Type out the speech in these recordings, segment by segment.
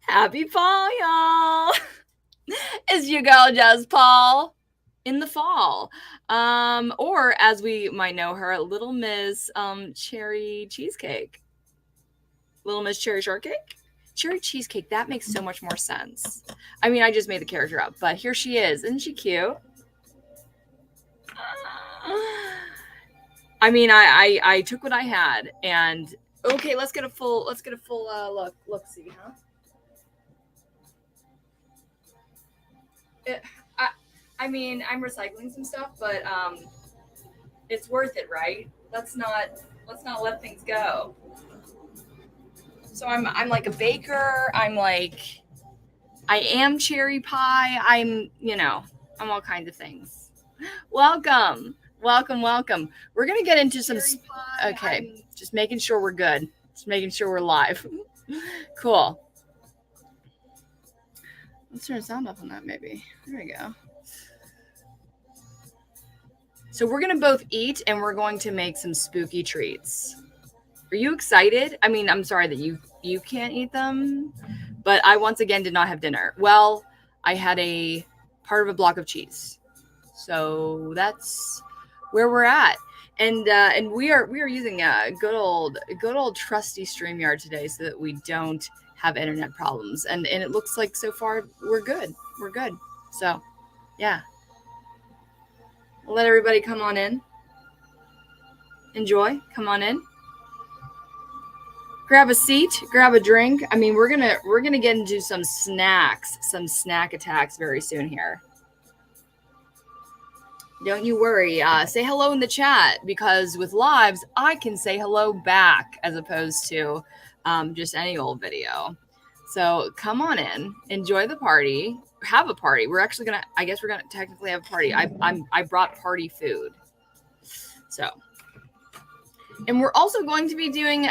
Happy fall, y'all. It's your girl, Jazz Paul, in the fall. Or as we might know her, Little Miss Cherry Cheesecake. Little Miss Cherry Shortcake? Cherry Cheesecake, that makes so much more sense. I mean, I just made the character up, but here she is. Isn't she cute? I mean, I took what I had, and okay, let's get a full look see, huh? It, I mean, I'm recycling some stuff, but it's worth it, right? Let's not let things go. So I'm like a baker. I am cherry pie. I'm all kinds of things. Welcome. Welcome. We're going to get into some okay, just making sure we're good. Just making sure we're live. Cool. Let's turn the sound off on that maybe. There we go. So we're going to both eat and we're going to make some spooky treats. Are you excited? I mean, I'm sorry that you can't eat them, but I once again did not have dinner. Well, I had a part of a block of cheese. So that's where we're at. And we are using a good old trusty StreamYard today so that we don't have internet problems. And it looks like so far we're good. We're good. So, yeah. We'll let everybody come on in. Enjoy. Come on in. Grab a seat, grab a drink. I mean, we're gonna get into some snacks, some snack attacks very soon here. Don't you worry. Say hello in the chat because with lives, I can say hello back as opposed to just any old video. So come on in, enjoy the party, have a party. We're actually gonna. I guess we're gonna technically have a party. I brought party food. So. And we're also going to be doing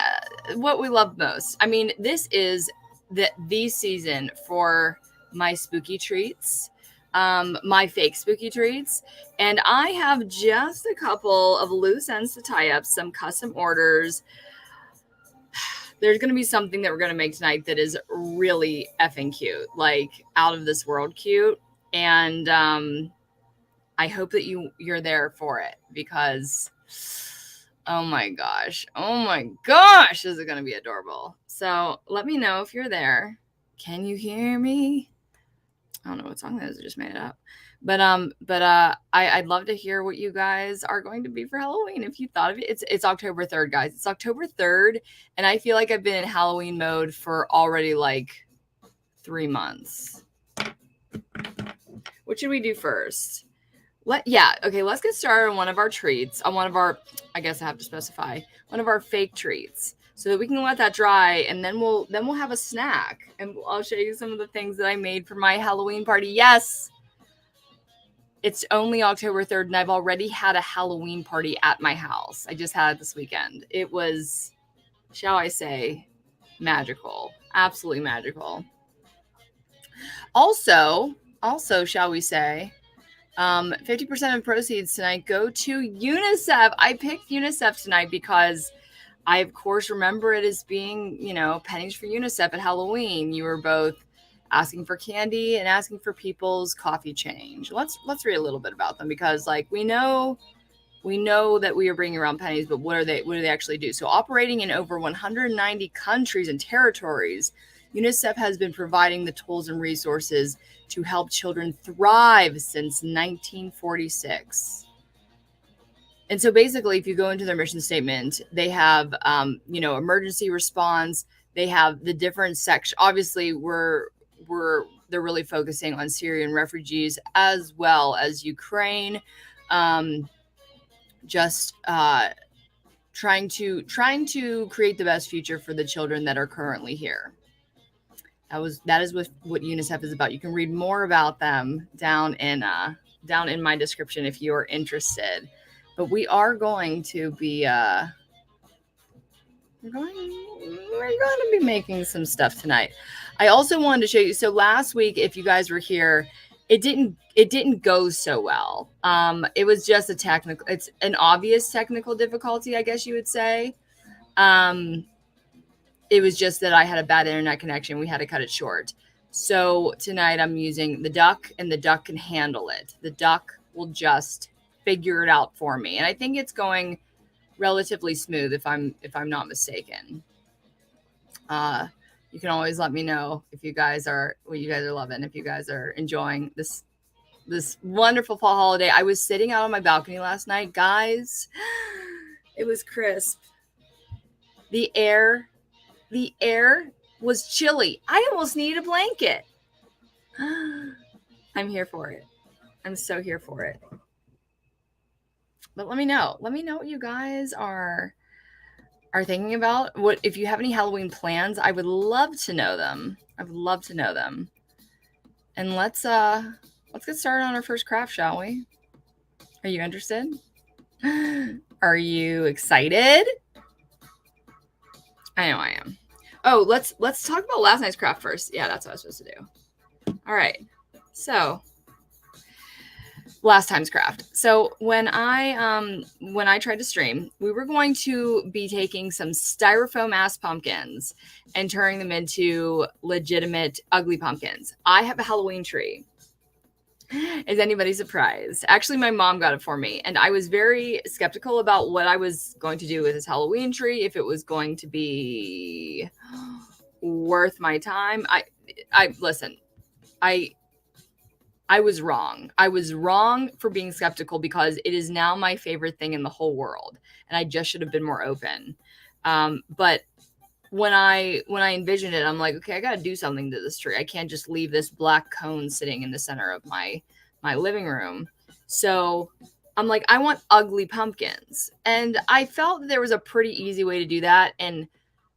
what we love most. I mean, this is the season for my spooky treats, my fake spooky treats. And I have just a couple of loose ends to tie up, some custom orders. There's going to be something that we're going to make tonight that is really effing cute, like out of this world cute. And I hope that you're there for it because... Oh my gosh, is it going to be adorable. So let me know if you're there. Can you hear me? I don't know what song that is. I just made it up. But I'd love to hear what you guys are going to be for Halloween. If you thought of it, it's October 3rd, guys. It's October 3rd, and I feel like I've been in Halloween mode for already like 3 months. What should we do first? Let's get started on one of our treats, on one of our, I guess I have to specify, one of our fake treats so that we can let that dry and then we'll have a snack and I'll show you some of the things that I made for my Halloween party. Yes, it's only October 3rd and I've already had a Halloween party at my house. I just had it this weekend. It was, shall I say, magical, absolutely magical. Also, shall we say, 50% of proceeds tonight go to UNICEF. I picked UNICEF tonight because I, of course, remember it as being, pennies for UNICEF at Halloween. You were both asking for candy and asking for people's coffee change. Let's read a little bit about them because, like, we know that we are bringing around pennies, but what do they actually do? So, operating in over 190 countries and territories, UNICEF has been providing the tools and resources to help children thrive since 1946. And so basically, if you go into their mission statement, they have, emergency response. They have the different sections. Obviously, they're really focusing on Syrian refugees as well as Ukraine. Trying to create the best future for the children that are currently here. That is what UNICEF is about. You can read more about them down in my description if you are interested. But we are going to be we're going to be making some stuff tonight. I also wanted to show you. So last week, if you guys were here, it didn't go so well. It was just it's an obvious technical difficulty, I guess you would say. it was just that I had a bad internet connection. We had to cut it short. So tonight I'm using the duck, and the duck can handle it. The duck will just figure it out for me. And I think it's going relatively smooth if I'm not mistaken. You can always let me know if you guys are what you guys are loving, if you guys are enjoying this wonderful fall holiday. I was sitting out on my balcony last night, guys. It was crisp. The air was chilly. I almost needed a blanket. I'm here for it. I'm so here for it. But let me know. Let me know what you guys are thinking about. What if you have any Halloween plans? I would love to know them. I would love to know them. And let's get started on our first craft, shall we? Are you interested? Are you excited? I know I am. Oh, let's talk about last night's craft first. Yeah, that's what I was supposed to do. All right. So last time's craft. So when I tried to stream, we were going to be taking some styrofoam ass pumpkins and turning them into legitimate ugly pumpkins. I have a Halloween tree. Is anybody surprised? Actually, my mom got it for me, and I was very skeptical about what I was going to do with this Halloween tree, if it was going to be worth my time. Listen, I was wrong. I was wrong for being skeptical, because it is now my favorite thing in the whole world, and I just should have been more open. But when I envisioned it, I'm like, okay, I got to do something to this tree. I can't just leave this black cone sitting in the center of my living room. So I'm like, I want ugly pumpkins. And I felt that there was a pretty easy way to do that. And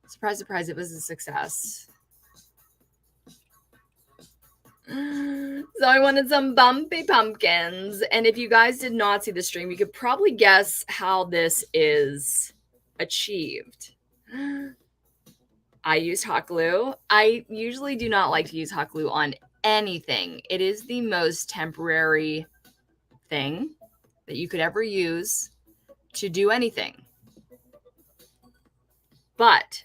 surprise, surprise, it was a success. So I wanted some bumpy pumpkins. And if you guys did not see the stream, you could probably guess how this is achieved. I used hot glue. I usually do not like to use hot glue on anything. It is the most temporary thing that you could ever use to do anything. But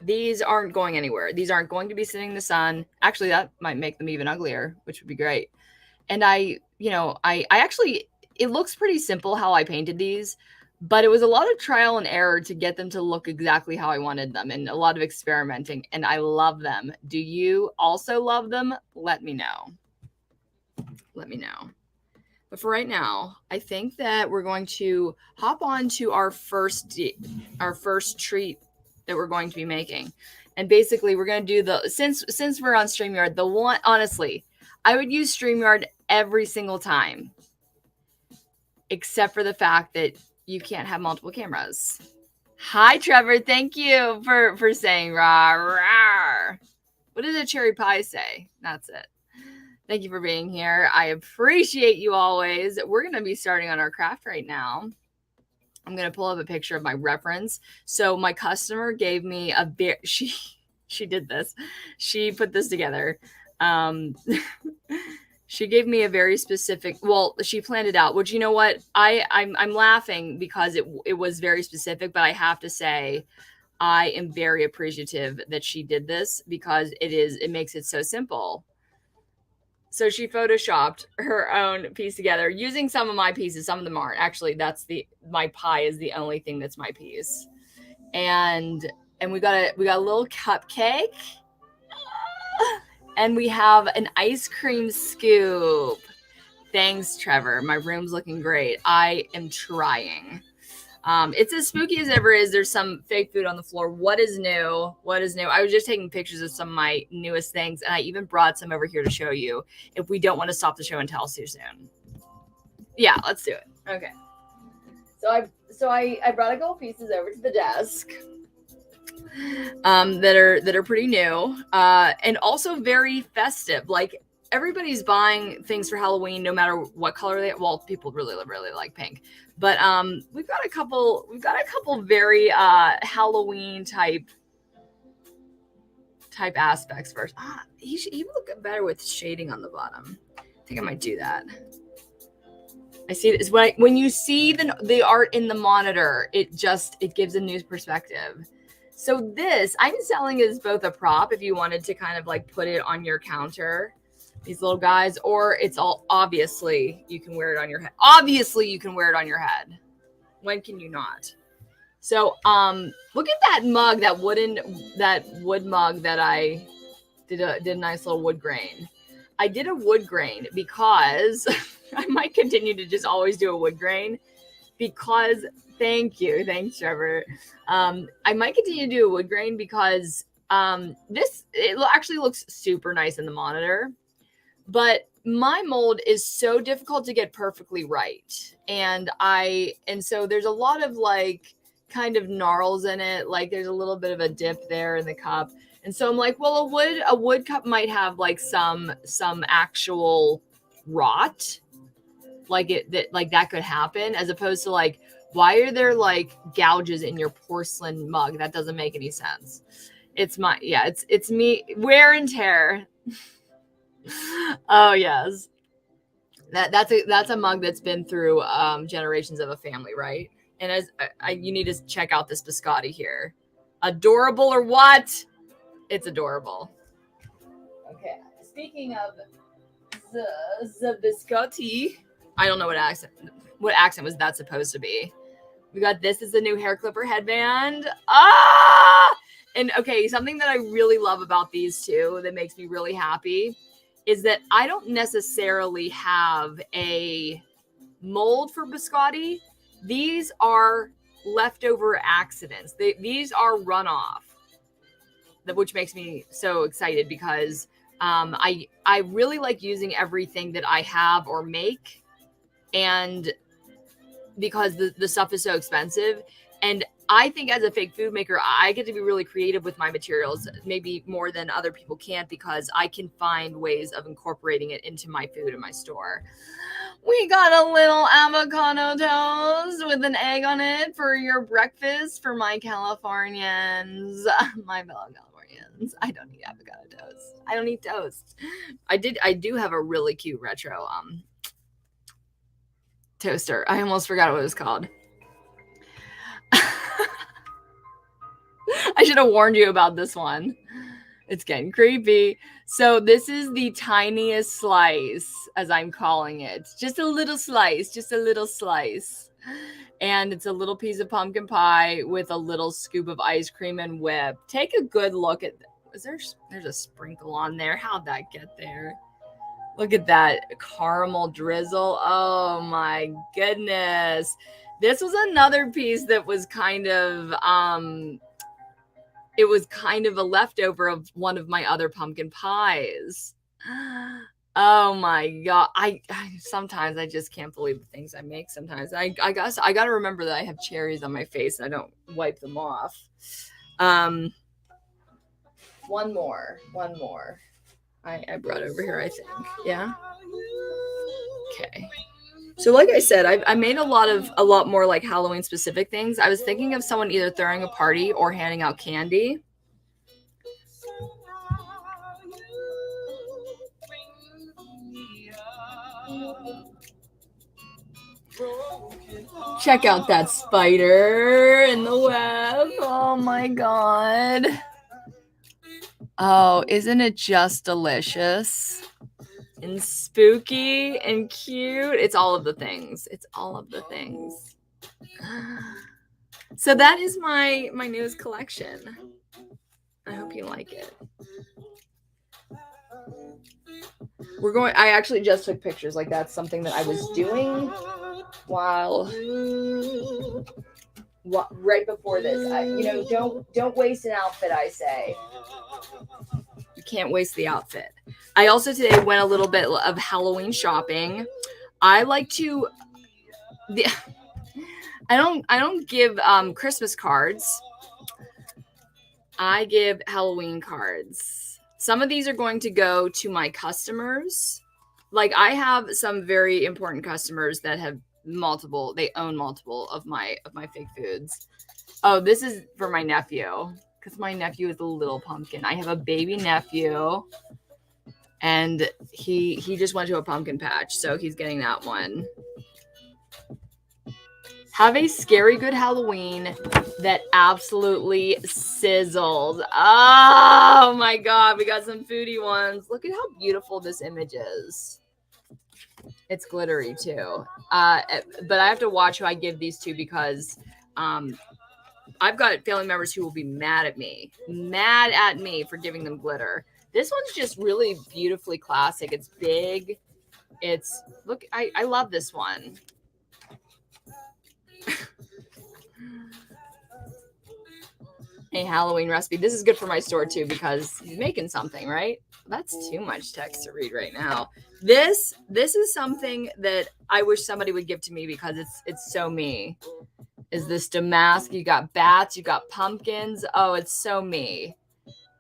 these aren't going anywhere. These aren't going to be sitting in the sun. Actually, that might make them even uglier, which would be great. And I actually, it looks pretty simple how I painted these, but it was a lot of trial and error to get them to look exactly how I wanted them, and a lot of experimenting, and I love them. Do you also love them? Let me know. Let me know. But for right now, I think that we're going to hop on to our first treat that we're going to be making. And basically we're going to do since we're on StreamYard, the one, honestly, I would use StreamYard every single time, except for the fact that you can't have multiple cameras. Hi, Trevor. Thank you for saying rah, rah. What did a cherry pie say? That's it. Thank you for being here. I appreciate you always. We're going to be starting on our craft right now. I'm going to pull up a picture of my reference. So my customer gave me she did this. She put this together. She gave me a very specific, she planned it out, which, you know what? I'm laughing because it was very specific, but I have to say, I am very appreciative that she did this, because it makes it so simple. So she photoshopped her own piece together using some of my pieces. Some of them aren't. Actually, my pie is the only thing that's my piece. And we got a little cupcake. And we have an ice cream scoop. Thanks, Trevor. My room's looking great. I am trying. It's as spooky as ever is. There's some fake food on the floor. What is new? What is new? I was just taking pictures of some of my newest things, and I even brought some over here to show you if we don't want to stop the show and tell too soon. Yeah, let's do it. Okay. So I brought a couple pieces over to the desk. That are pretty new, and also very festive. Like, everybody's buying things for Halloween, no matter what color people really like pink. But we've got a couple very Halloween type aspects first. He would look better with shading on the bottom. I think I might do that. I see it. When you see the art in the monitor, it gives a new perspective. So this I'm selling as both a prop if you wanted to kind of like put it on your counter, these little guys, or it's all obviously you can wear it on your head. Obviously you can wear it on your head. When can you not? So look at that mug, that wood mug that I did a nice little wood grain. I did a wood grain because I might continue to just always do a wood grain because thanks Trevor. I might continue to do a wood grain because it actually looks super nice in the monitor, but my mold is so difficult to get perfectly right, and so there's a lot of like kind of gnarls in it, like there's a little bit of a dip there in the cup, and so I'm like, well, a wood cup might have like some actual rot, like that could happen, as opposed to like, why are there like gouges in your porcelain mug? That doesn't make any sense. It's me, wear and tear. Oh yes, that's a mug that's been through generations of a family, right? And as you need to check out this biscotti here. Adorable or what? It's adorable. Okay, speaking of the biscotti, I don't know what accent was that supposed to be. We got this is the new hair clipper headband. And okay, something that I really love about these two that makes me really happy is that I don't necessarily have a mold for biscotti. These are leftover accidents. These are runoff, which makes me so excited because I really like using everything that I have or make, and because the stuff is so expensive. And I think as a fake food maker, I get to be really creative with my materials, maybe more than other people can't, because I can find ways of incorporating it into my food in my store. We got a little avocado toast with an egg on it for your breakfast for my Californians, my fellow Californians. I don't eat avocado toast. I don't eat toast. I do have a really cute retro toaster. I almost forgot what it was called. I should have warned you about this one. It's getting creepy. So this is the tiniest slice, as I'm calling it. Just a little slice, And it's a little piece of pumpkin pie with a little scoop of ice cream and whip. Take a good look at there's a sprinkle on there. How'd that get there? Look at that caramel drizzle. Oh my goodness. This was another piece that was kind of it was kind of a leftover of one of my other pumpkin pies. Oh my god. I sometimes I just can't believe the things I make sometimes. I guess I got to remember that I have cherries on my face and I don't wipe them off. One more. I brought over here, I think. Yeah. Okay. So like I said, I made a lot more like Halloween specific things. I was thinking of someone either throwing a party or handing out candy. Check out that spider in the web. Oh my god. Oh, isn't it just delicious? And spooky and cute. It's all of the things. So that is my newest collection. I hope you like it. I actually just took pictures. Like, that's something that I was doing right before this. Don't waste an outfit, I say. You can't waste the outfit. I also today went a little bit of Halloween shopping. I like to I don't give Christmas cards. I give Halloween cards. Some of these are going to go to my customers. Like, I have some very important customers that have they own multiple of my fake foods. Oh, this is for my nephew, because my nephew is a little pumpkin. I have a baby nephew, and he just went to a pumpkin patch, so he's getting that one. Have a scary good Halloween that absolutely sizzles. Oh my God, we got some foodie ones. Look at how beautiful this image is. It's glittery too. But I have to watch who I give these to because I've got family members who will be mad at me for giving them glitter. This one's just really beautifully classic. It's big. Look, I love this one. A Halloween recipe. This is good for my store too because he's making something, right? That's too much text to read right now. This is something that I wish somebody would give to me because it's so me. Is this damask? You got bats, you got pumpkins. Oh, it's so me.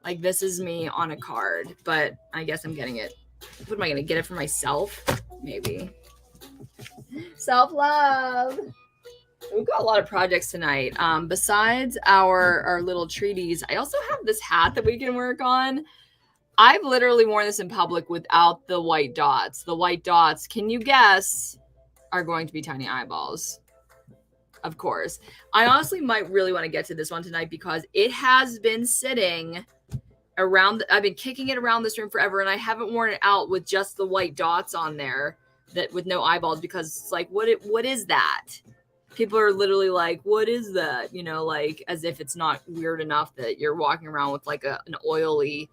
Like this is me on a card, but I guess I'm getting it. What am I gonna get it for myself? Maybe. Self-love. We've got a lot of projects tonight. Besides our little treaties, I also have this hat that we can work on. I've literally worn this in public without the white dots. The white dots, can you guess, are going to be tiny eyeballs. Of course. I honestly might really want to get to this one tonight because it has been sitting around. I've been kicking it around this room forever, and I haven't worn it out with just the white dots on there that with no eyeballs because it's like, what is that? People are literally like, what is that? You know, like as if it's not weird enough that you're walking around with like an oily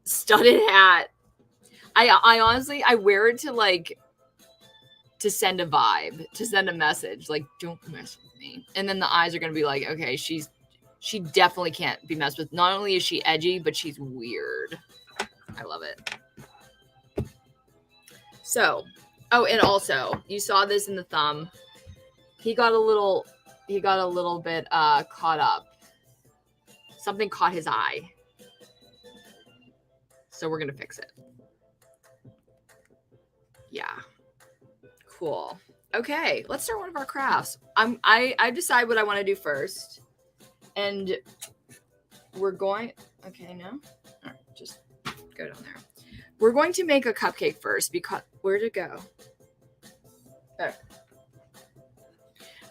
studded hat. I honestly, I wear it to send a vibe, to send a message, like, don't mess with me. And then the eyes are going to be like, okay, she definitely can't be messed with. Not only is she edgy, but she's weird. I love it. So, oh, and also you saw this in the thumb. He got a little bit caught up. Something caught his eye. So we're going to fix it. Yeah. Cool. Okay, let's start one of our crafts. I decide what I want to do first. And we're going, okay, no? All right, just go down there. We're going to make a cupcake first because, where'd it go? There.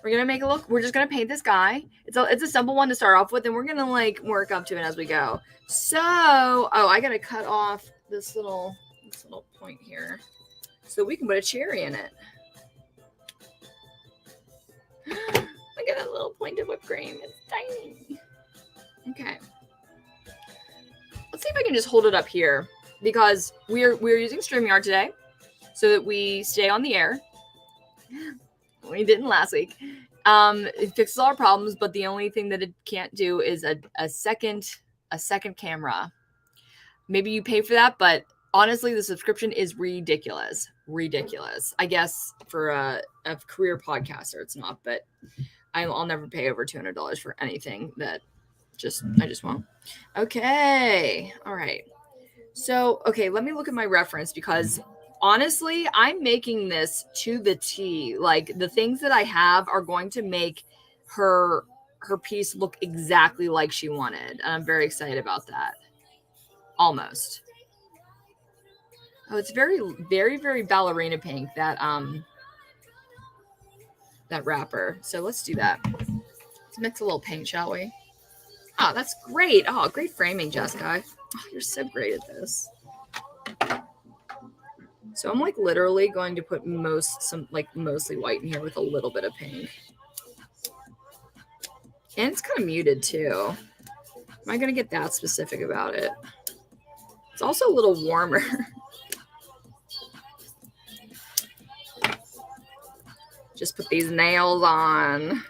We're going to make a look. We're just going to paint this guy. It's a simple one to start off with, and we're going to like work up to it as we go. So, oh, I got to cut off this little point here so we can put a cherry in it. Look at that little point of whipped cream. It's tiny. Okay. Let's see if I can just hold it up here because we're using StreamYard today so that we stay on the air. We didn't last week. It fixes all our problems, but the only thing that it can't do is a second camera. Maybe you pay for that, but honestly, the subscription is ridiculous. I guess for a career podcaster, it's not, but I'll never pay over $200 for anything that I just won't. Okay. All right. So, okay, let me look at my reference because honestly, I'm making this to the T. Like the things that I have are going to make her piece look exactly like she wanted. And I'm very excited about that. Almost. Oh, it's very, very, very ballerina pink, that wrapper. So let's do that. Let's mix a little paint, shall we? Oh, that's great. Oh, great framing, Jessica. Oh, you're so great at this. So I'm like literally going to put mostly white in here with a little bit of pink. And it's kind of muted too. Am I going to get that specific about it? It's also a little warmer. Just put these nails on.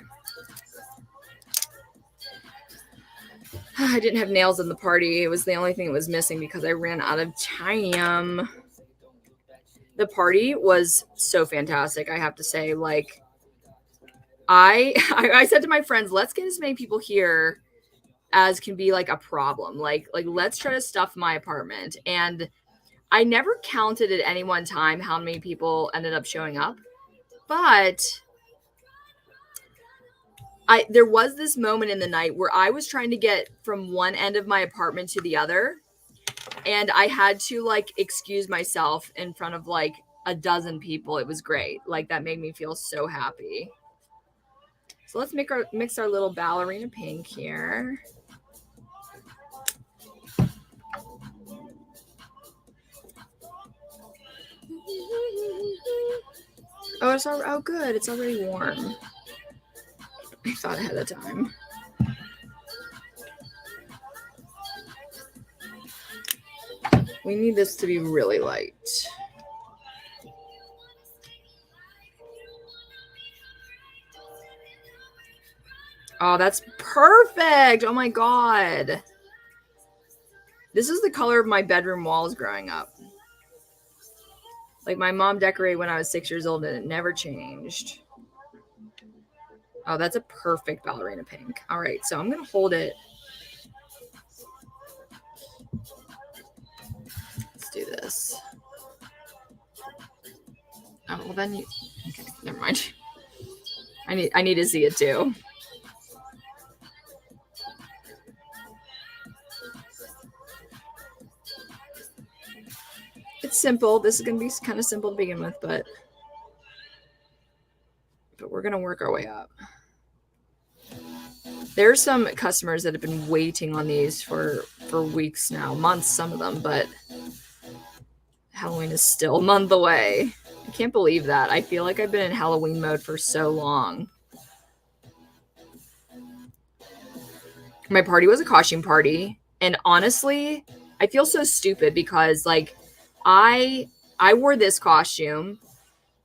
I didn't have nails in the party. It was the only thing that was missing because I ran out of time. The party was so fantastic, I have to say. Like, I said to my friends, let's get as many people here as can be like a problem. Like let's try to stuff my apartment. And I never counted at any one time how many people ended up showing up. But there was this moment in the night where I was trying to get from one end of my apartment to the other. And I had to like excuse myself in front of like a dozen people. It was great. Like that made me feel so happy. So let's mix our little ballerina pink here. Oh, good. It's already warm. I thought ahead of time. We need this to be really light. Oh, that's perfect. Oh my God. This is the color of my bedroom walls growing up. Like my mom decorated when I was 6 years old and it never changed. Oh, that's a perfect ballerina pink. All right, so I'm going to hold it. Let's do this. Oh, well then you, okay, never mind. I need to see it too. It's simple. This is going to be kind of simple to begin with, but we're going to work our way up. There's some customers that have been waiting on these for weeks now, months, some of them, but Halloween is still a month away. I can't believe that. I feel like I've been in Halloween mode for so long. My party was a costume party, and honestly, I feel so stupid because like I wore this costume,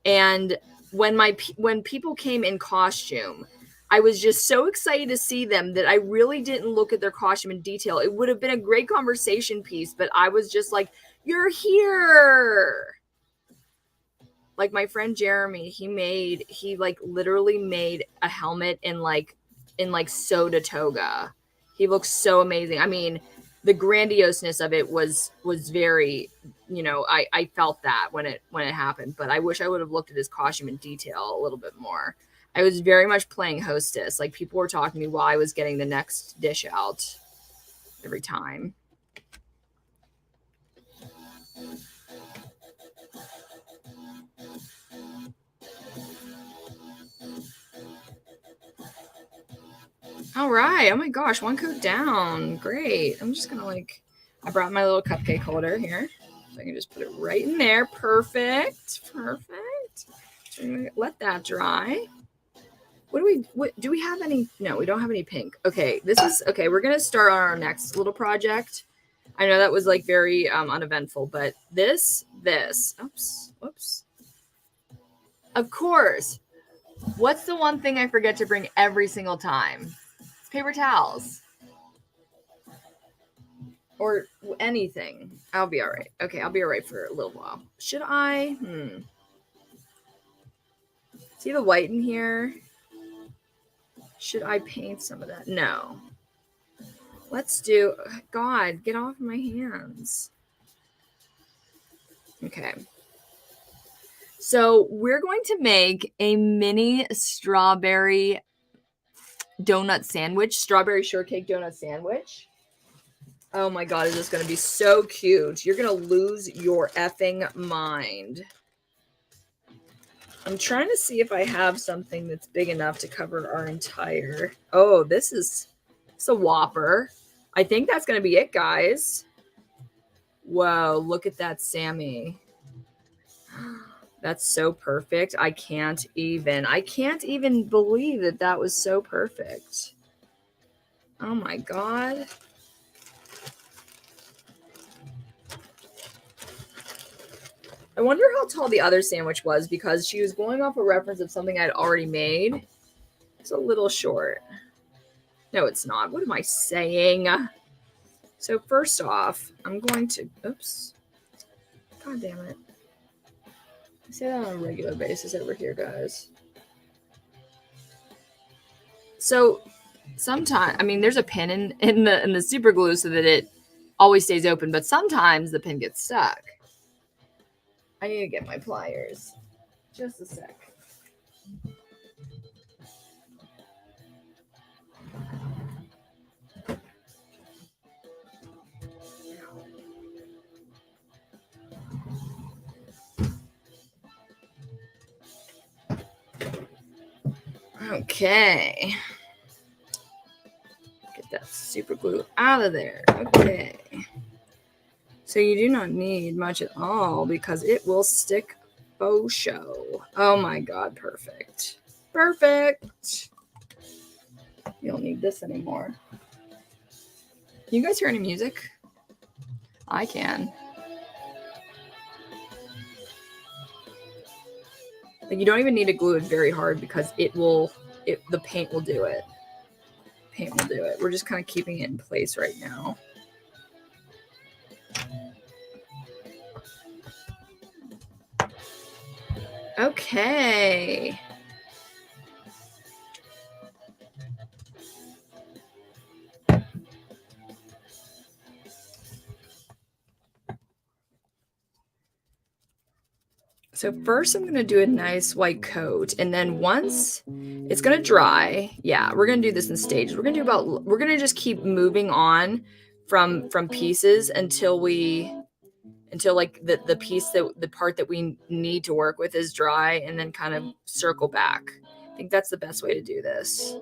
and when people came in costume, I was just so excited to see them that I really didn't look at their costume in detail. It would have been a great conversation piece, but I was just like, "You're here." Like my friend Jeremy, he like literally made a helmet in like soda toga. He looks so amazing. I mean, the grandioseness of it was very, I felt that when it happened, but I wish I would have looked at his costume in detail a little bit more. I was very much playing hostess. Like people were talking to me while I was getting the next dish out every time. All right. Oh my gosh, one coat down. Great. I'm just gonna I brought my little cupcake holder here. So I can just put it right in there. Perfect. Perfect. So let that dry. What do we have any? No, we don't have any pink. Okay, we're gonna start on our next little project. I know that was like very uneventful, but this, whoops. Of course. What's the one thing I forget to bring every single time? It's paper towels. Or anything. I'll be all right. Okay, I'll be all right for a little while. Should I? See the white in here? Should I paint some of that? No. Let's do... God, get off my hands. Okay. So we're going to make a mini strawberry donut sandwich. Strawberry shortcake donut sandwich. Oh my God, is this going to be so cute. You're going to lose your effing mind. I'm trying to see if I have something that's big enough to cover our entire... Oh, it's a whopper. I think that's going to be it, guys. Whoa, look at that Sammy. That's so perfect. I can't even believe that was so perfect. Oh my God. I wonder how tall the other sandwich was because she was going off a reference of something I'd already made. It's a little short. No, it's not. What am I saying? So first off, I'm going to... Oops. God damn it. I say that on a regular basis over here, guys. So sometimes, I mean, there's a pin in the super glue so that it always stays open, but sometimes the pin gets stuck. I need to get my pliers. Just a sec. Okay. Get that super glue out of there. Okay. So you do not need much at all because it will stick faux show. Oh my God, perfect. Perfect. You don't need this anymore. Can you guys hear any music? I can. Like, you don't even need to glue it very hard because the paint will do it. Paint will do it. We're just kind of keeping it in place right now. Okay. So first I'm going to do a nice white coat, and then once it's going to dry, we're going to do this in stages. We're going to just keep moving on from pieces until like the part that we need to work with is dry, and then kind of circle back. I think that's the best way to do this.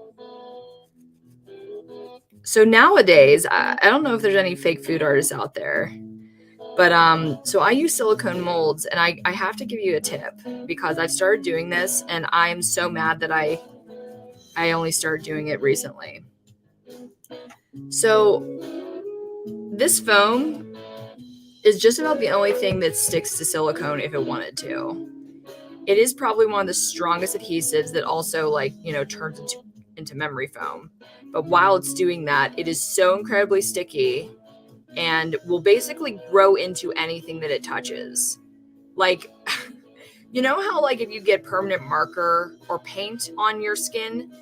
So nowadays, I don't know if there's any fake food artists out there, but so I use silicone molds, and I have to give you a tip because I've started doing this, and I'm so mad that I only started doing it recently. So this foam is just about the only thing that sticks to silicone if it wanted to. It is probably one of the strongest adhesives that also, like, turns into memory foam. But while it's doing that, it is so incredibly sticky and will basically grow into anything that it touches. Like, you know how, like, if you get permanent marker or paint on your skin,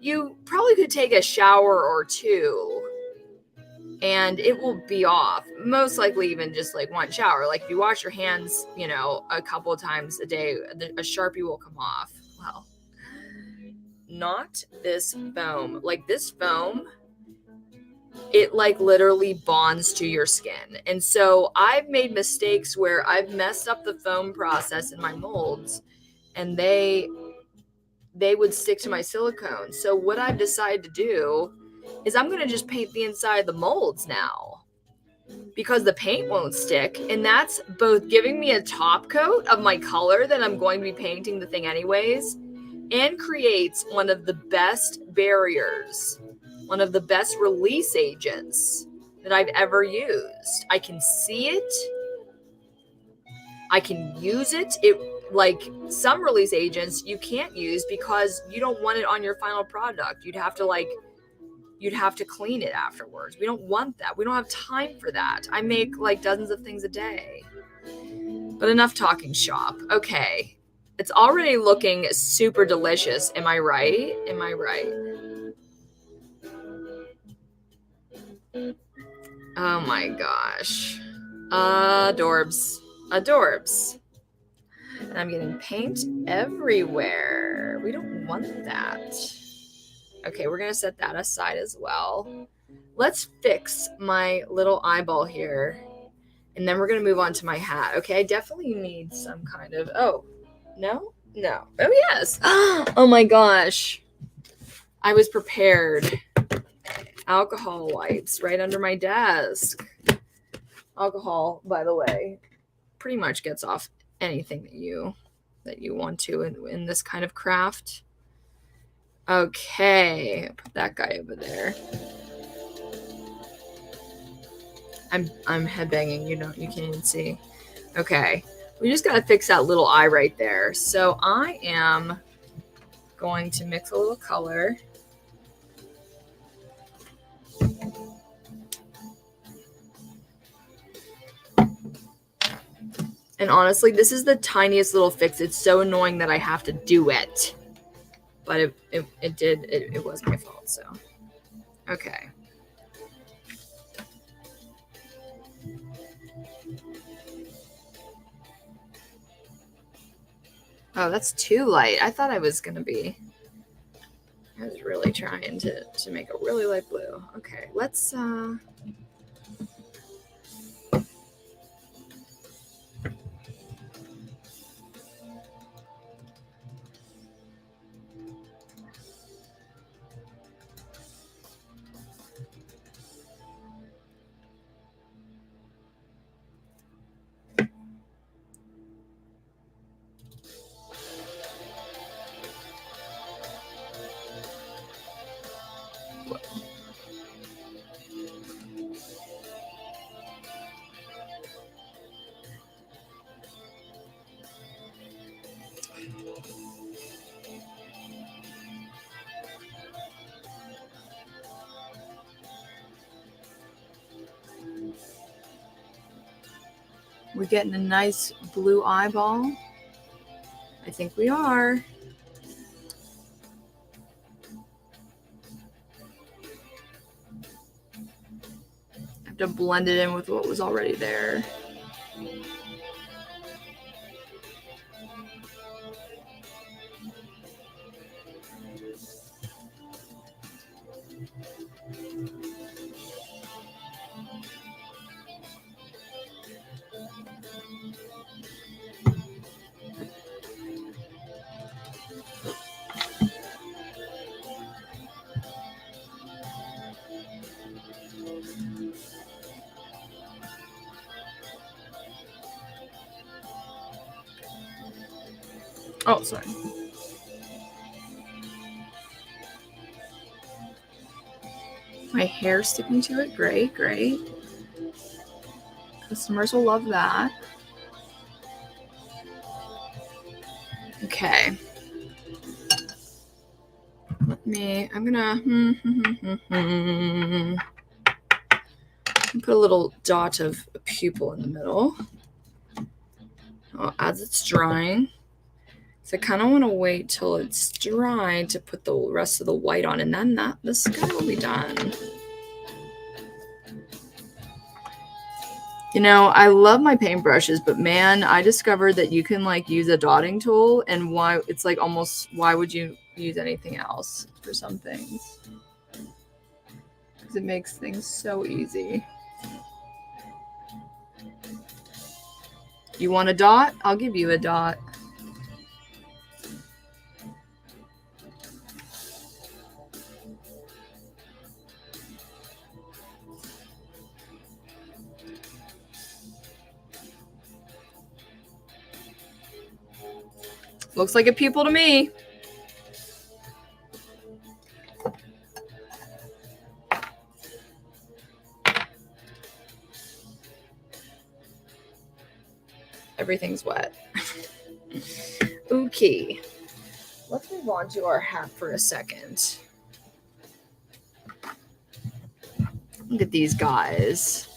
you probably could take a shower or two and it will be off. Most likely even just like one shower. Like, if you wash your hands, a couple of times a day, a Sharpie will come off. Well, not this foam. Like, this foam, it like literally bonds to your skin. And so I've made mistakes where I've messed up the foam process in my molds, and they would stick to my silicone. So what I've decided to do is I'm going to just paint the inside of the molds now, because the paint won't stick, and that's both giving me a top coat of my color that I'm going to be painting the thing anyways, and creates one of the best barriers, one of the best release agents that I've ever used. I can see it, I can use it. Like, some release agents you can't use because you don't want it on your final product. You'd have to clean it afterwards. We don't want that. We don't have time for that. I make like dozens of things a day. But enough talking shop. Okay. It's already looking super delicious. Am I right? Am I right? Oh my gosh. Adorbs. Adorbs. And I'm getting paint everywhere. We don't want that. Okay, we're going to set that aside as well. Let's fix my little eyeball here. And then we're going to move on to my hat. Okay, I definitely need some kind of... Oh, no? No. Oh, yes. Oh my gosh. I was prepared. Alcohol wipes right under my desk. Alcohol, by the way, pretty much gets off anything that you want to in this kind of craft. Okay, put that guy over there. I'm headbanging. You can't even see. Okay, we just gotta fix that little eye right there. So I am going to mix a little color. And honestly, this is the tiniest little fix. It's so annoying that I have to do it. But it was my fault, so. Okay. Oh, that's too light. I thought I was really trying to make a really light blue. Okay, let's We're getting a nice blue eyeball. I think we are. I have to blend it in with what was already there. Oh, sorry. My hair sticking to it. Great, great. Customers will love that. Okay. I'm gonna put a little dot of a pupil in the middle. As it's drying. So I kind of want to wait till it's dry to put the rest of the white on, and then the sky will be done. You know, I love my paintbrushes, but man, I discovered that you can like use a dotting tool, and why would you use anything else for some things? Because it makes things so easy. You want a dot? I'll give you a dot. Looks like a pupil to me. Everything's wet. Okay. Let's move on to our hat for a second. Look at these guys.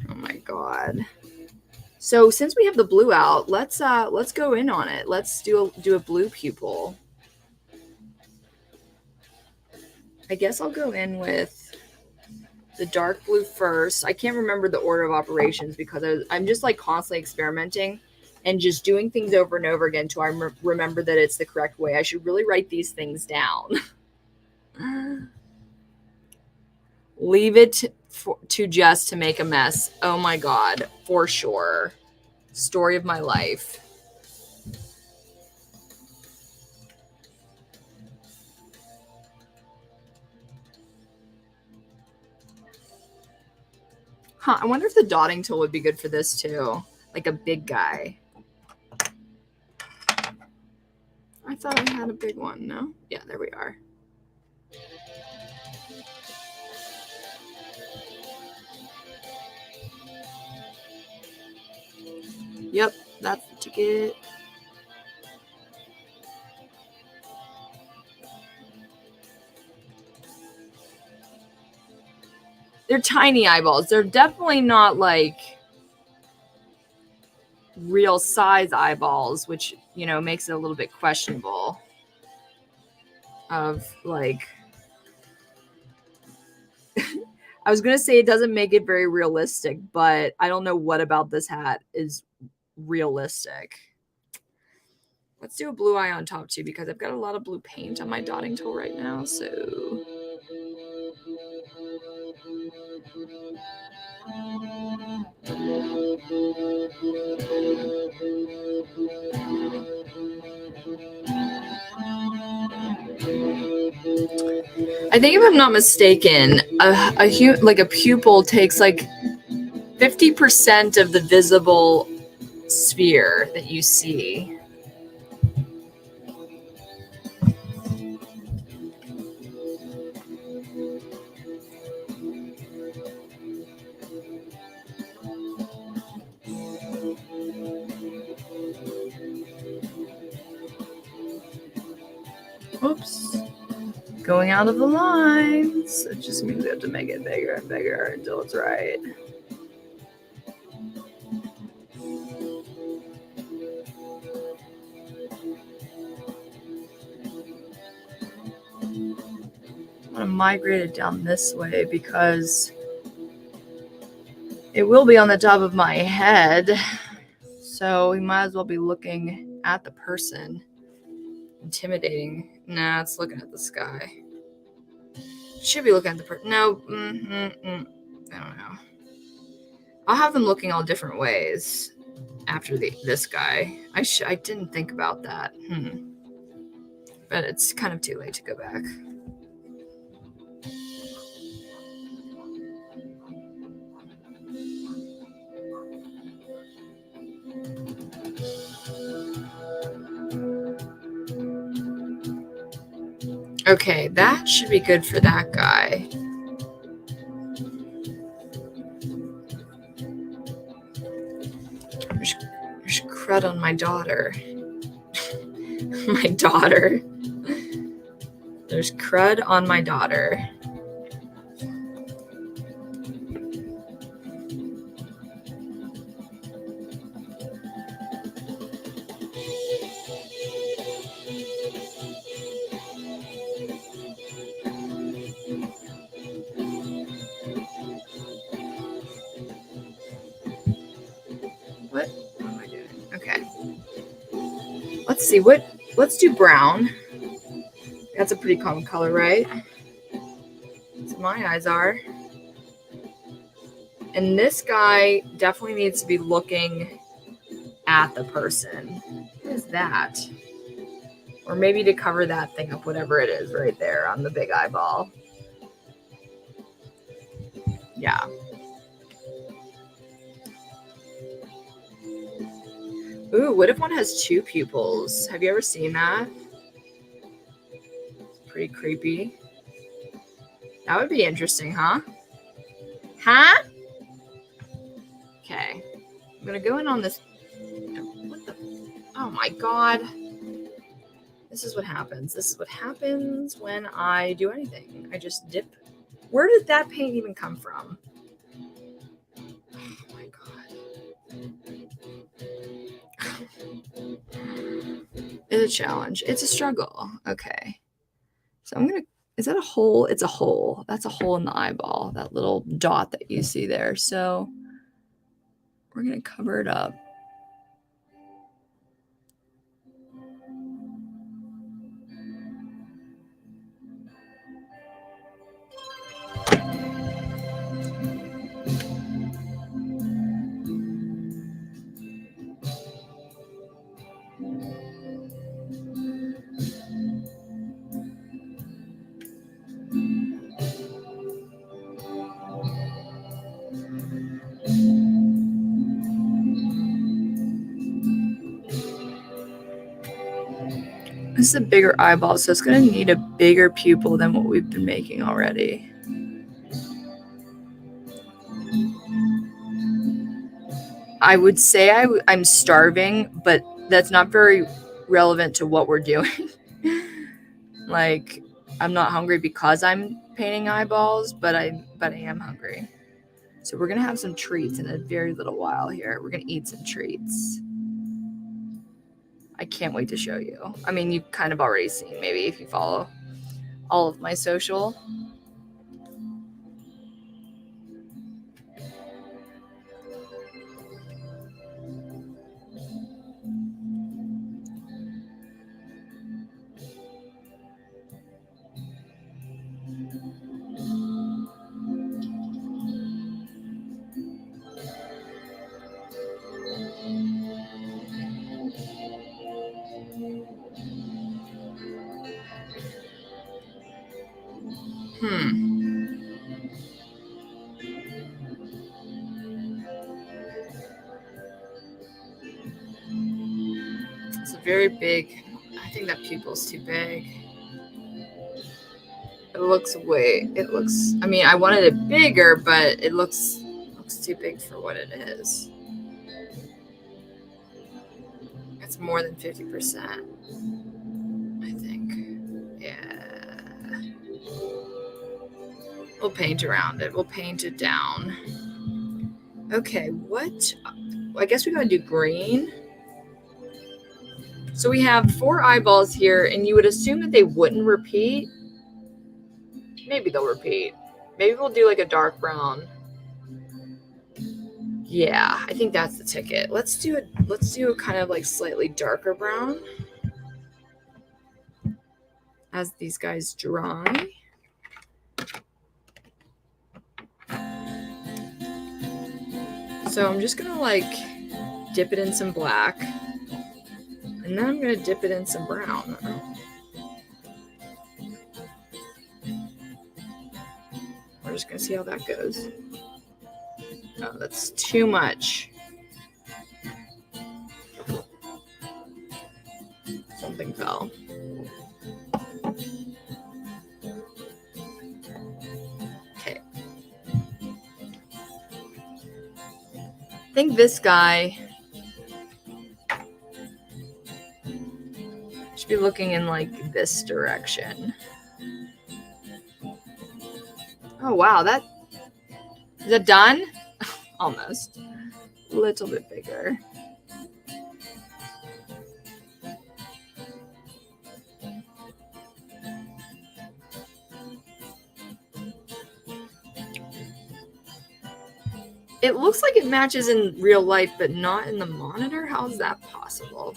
Oh my god. So since we have the blue out, let's go in on it. Let's do a blue pupil. I guess I'll go in with the dark blue first. I can't remember the order of operations because I'm just like constantly experimenting and just doing things over and over again until I remember that it's the correct way. I should really write these things down. Leave it to Jess to make a mess. Oh my god, for sure. Story of my life. Huh, I wonder if the dotting tool would be good for this too. Like a big guy. I thought I had a big one, no? Yeah, there we are. Yep, that's the ticket. They're tiny eyeballs. They're definitely not like real size eyeballs, which, you know, makes it a little bit questionable of like I was going to say it doesn't make it very realistic, but I don't know what about this hat is realistic. Let's do a blue eye on top too, because I've got a lot of blue paint on my dotting tool right now. So I think if I'm not mistaken, a pupil takes like 50% of the visible sphere that you see. Oops. Going out of the lines. It just means we have to make it bigger and bigger until it's right. migrate it down this way because it will be on the top of my head. So we might as well be looking at the person. Intimidating. Nah, it's looking at the sky. Should be looking at the person. No. I don't know. I'll have them looking all different ways after this guy. I didn't think about that. But it's kind of too late to go back. Okay, that should be good for that guy. There's crud on my daughter. My daughter. There's crud on my daughter. What am I doing? Okay. Let's see. Let's do brown. That's a pretty common color, right? So my eyes are. And this guy definitely needs to be looking at the person. What is that? Or maybe to cover that thing up, whatever it is right there on the big eyeball. Yeah. Ooh, what if one has two pupils? Have you ever seen that? It's pretty creepy. That would be interesting, huh? Huh? Okay. I'm going to go in on this. What the? Oh my God. This is what happens. This is what happens when I do anything. I just dip. Where did that paint even come from? Oh my God. It's a challenge. It's a struggle. Okay. So I'm going to, is that a hole? It's a hole. That's a hole in the eyeball, that little dot that you see there. So we're going to cover it up. This is a bigger eyeball, so it's going to need a bigger pupil than what we've been making already. I would say I'm starving, but that's not very relevant to what we're doing. Like, I'm not hungry because I'm painting eyeballs, but I am hungry. So we're going to have some treats in a very little while here. We're going to eat some treats. I can't wait to show you. I mean, you've kind of already seen, maybe if you follow all of my social. It's a very big, I think that pupil's too big. It looks, I mean, I wanted it bigger, but it looks too big for what it is. It's more than 50%, I think. Yeah. We'll paint around it. We'll paint it down. Okay, I guess we gotta do green. So we have 4 eyeballs here, and you would assume that they wouldn't repeat. Maybe they'll repeat. Maybe we'll do like a dark brown. Yeah, I think that's the ticket. Let's do a kind of like slightly darker brown as these guys dry. So I'm just gonna like dip it in some black, and then I'm gonna dip it in some brown. We're just gonna see how that goes. Oh, that's too much. Something fell. Okay. I think this guy should be looking in like this direction. Oh wow, is that done? Almost. A little bit bigger. It looks like it matches in real life, but not in the monitor. How is that possible?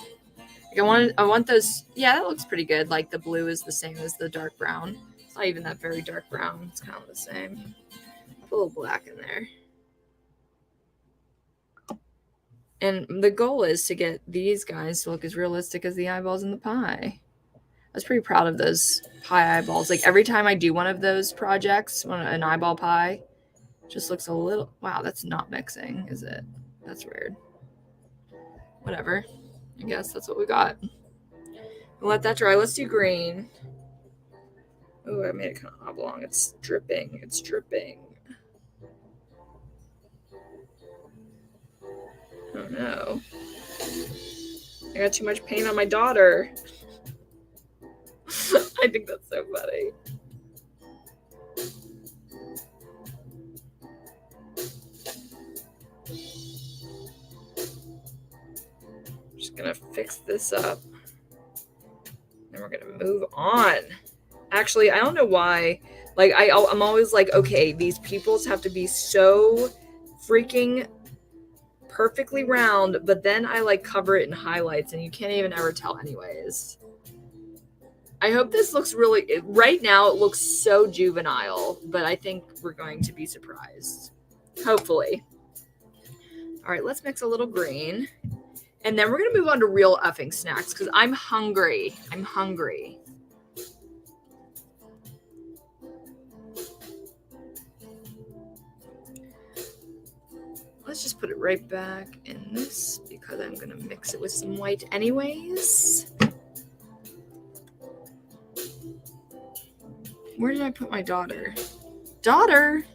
Like I want those. Yeah, that looks pretty good. Like the blue is the same as the dark brown. It's not even that very dark brown. It's kind of the same. Put a little black in there. And the goal is to get these guys to look as realistic as the eyeballs in the pie. I was pretty proud of those pie eyeballs. Like every time I do one of those projects, an eyeball pie, just looks a little, wow, that's not mixing, is it? That's weird. Whatever. I guess that's what we got. We'll let that dry. Let's do green. Oh, I made it kind of oblong. It's dripping. It's dripping. Oh no. I got too much paint on my daughter. I think that's so funny. Just gonna fix this up. Then we're gonna move on. Actually, I don't know why. Like I'm always like, okay, these peoples have to be so freaking perfectly round, but then I like cover it in highlights and you can't even ever tell anyways. I hope this looks really, right now it looks so juvenile, but I think we're going to be surprised. Hopefully. All right, let's mix a little green. And then we're going to move on to real effing snacks because I'm hungry. I'm hungry. Let's just put it right back in this because I'm going to mix it with some white anyways. Where did I put my daughter? Daughter?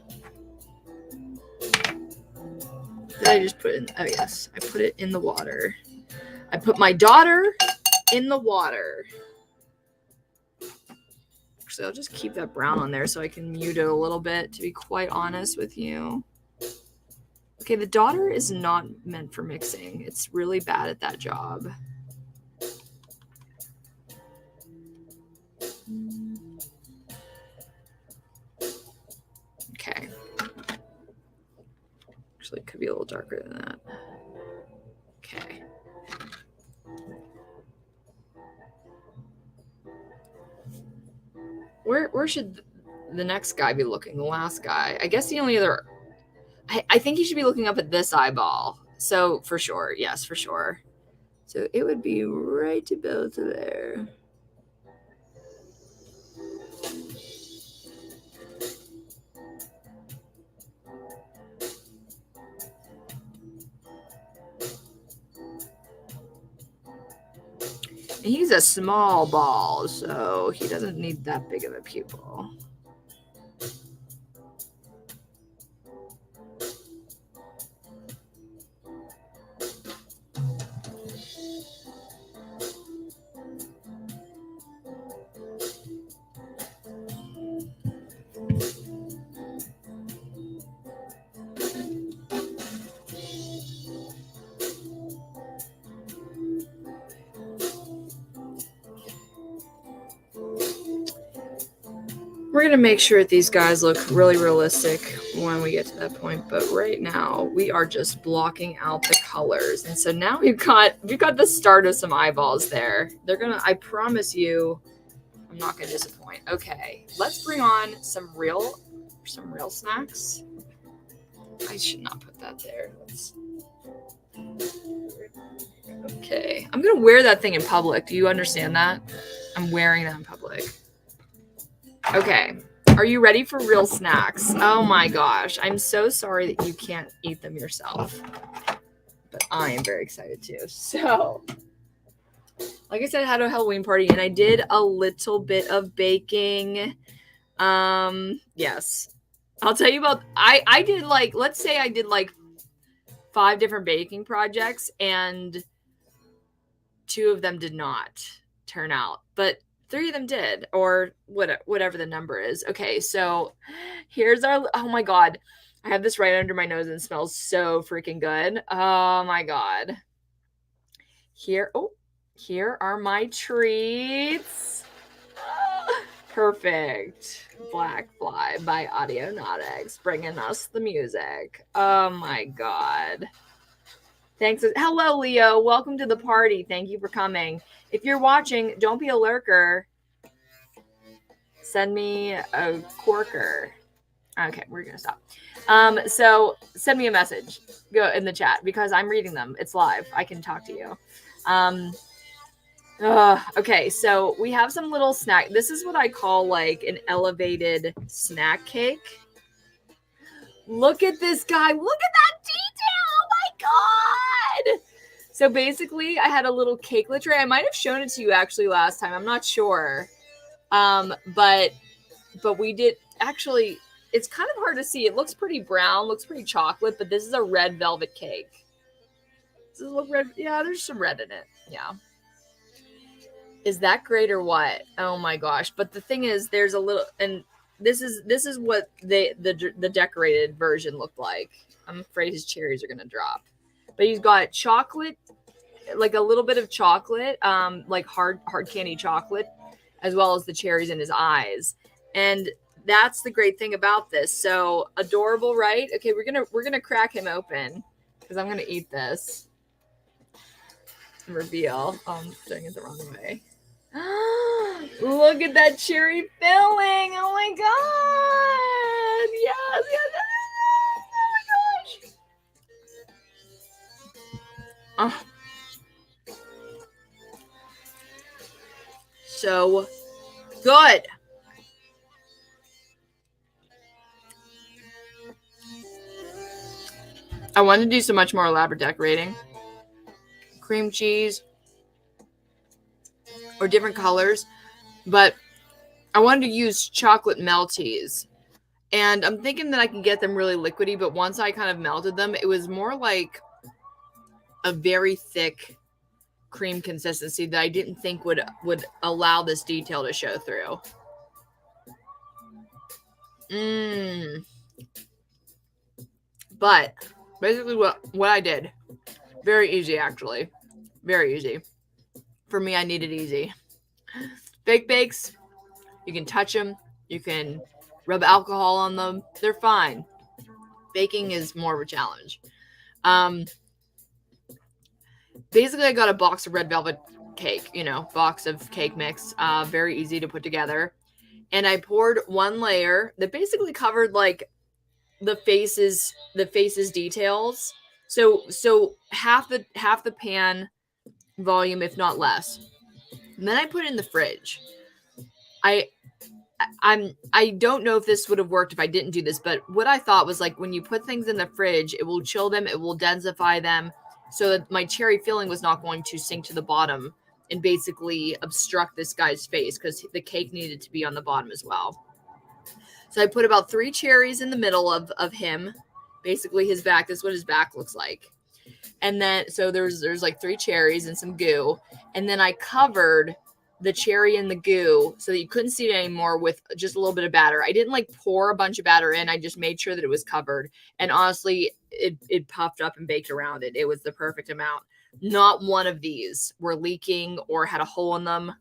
Did I just put it in? Oh, yes. I put it in the water. I put my daughter in the water. Actually, I'll just keep that brown on there so I can mute it a little bit, to be quite honest with you. Okay, the daughter is not meant for mixing. It's really bad at that job. Okay. Actually, it could be a little darker than that. Okay. Where should the next guy be looking? The last guy? I guess the only other... I think he should be looking up at this eyeball. So, for sure. Yes, for sure. So, it would be right about there. He's a small ball, so he doesn't need that big of a pupil. We're going to make sure that these guys look really realistic when we get to that point. But right now, we are just blocking out the colors. And so now we've got the start of some eyeballs there. They're going to, I promise you, I'm not going to disappoint. Okay, let's bring on some real snacks. I should not put that there. Okay, I'm going to wear that thing in public. Do you understand that? I'm wearing that in public. Okay, are you ready for real snacks? Oh my gosh, I'm so sorry that you can't eat them yourself, but I am very excited too. So, like I said, I had a Halloween party and I did a little bit of baking. Yes, I'll tell you about, I did like, let's say I did like 5 different baking projects and 2 of them did not turn out, but 3 of them did, or whatever the number is. Okay, so here's our, oh my God, I have this right under my nose and it smells so freaking good. Oh my God. Here are my treats. Perfect. Black Fly by Audionautics, bringing us the music. Oh my God. Thanks. Hello, Leo. Welcome to the party. Thank you for coming. If you're watching, don't be a lurker. Send me a corker. Okay, we're going to stop. So send me a message. Go in the chat because I'm reading them. It's live. I can talk to you. Okay, so we have some little snack. This is what I call like an elevated snack cake. Look at this guy. Look at that detail. Oh my God. So basically, I had a little cakelet tray. I might have shown it to you actually last time. I'm not sure. But we did actually, it's kind of hard to see. It looks pretty brown, looks pretty chocolate, but this is a red velvet cake. Does it look red? Yeah, there's some red in it. Yeah. Is that great or what? Oh my gosh. But the thing is, there's a little, and this is what the decorated version looked like. I'm afraid his cherries are going to drop. But he's got chocolate, like a little bit of chocolate, like hard candy chocolate, as well as the cherries in his eyes. And that's the great thing about this. So adorable, right? Okay, we're gonna crack him open because I'm gonna eat this. Reveal. Oh, I'm doing it the wrong way. Look at that cherry filling. Oh my God. Yes, yes, yes. Oh my gosh. Oh. So good. I wanted to do so much more elaborate decorating. Cream cheese or different colors, but I wanted to use chocolate melties. And I'm thinking that I can get them really liquidy, but once I kind of melted them, it was more like a very thick cream consistency that I didn't think would allow this detail to show through. But basically what I did, very easy actually. Very easy. For me, I need it easy. Fake bakes, you can touch them. You can rub alcohol on them. They're fine. Baking is more of a challenge. Basically, I got a box of red velvet cake, box of cake mix, very easy to put together. And I poured one layer that basically covered like the faces details. So half the pan volume, if not less. And then I put it in the fridge. I don't know if this would have worked if I didn't do this, but what I thought was like when you put things in the fridge, it will chill them, it will densify them, so that my cherry filling was not going to sink to the bottom and basically obstruct this guy's face because the cake needed to be on the bottom as well. So I put about 3 cherries in the middle of him, basically his back. This is what his back looks like. And then, so there's like 3 cherries and some goo. And then I covered the cherry and the goo so that you couldn't see it anymore with just a little bit of batter. I didn't like pour a bunch of batter in. I just made sure that it was covered. And honestly, it puffed up and baked around it. It was the perfect amount. Not one of these were leaking or had a hole in them.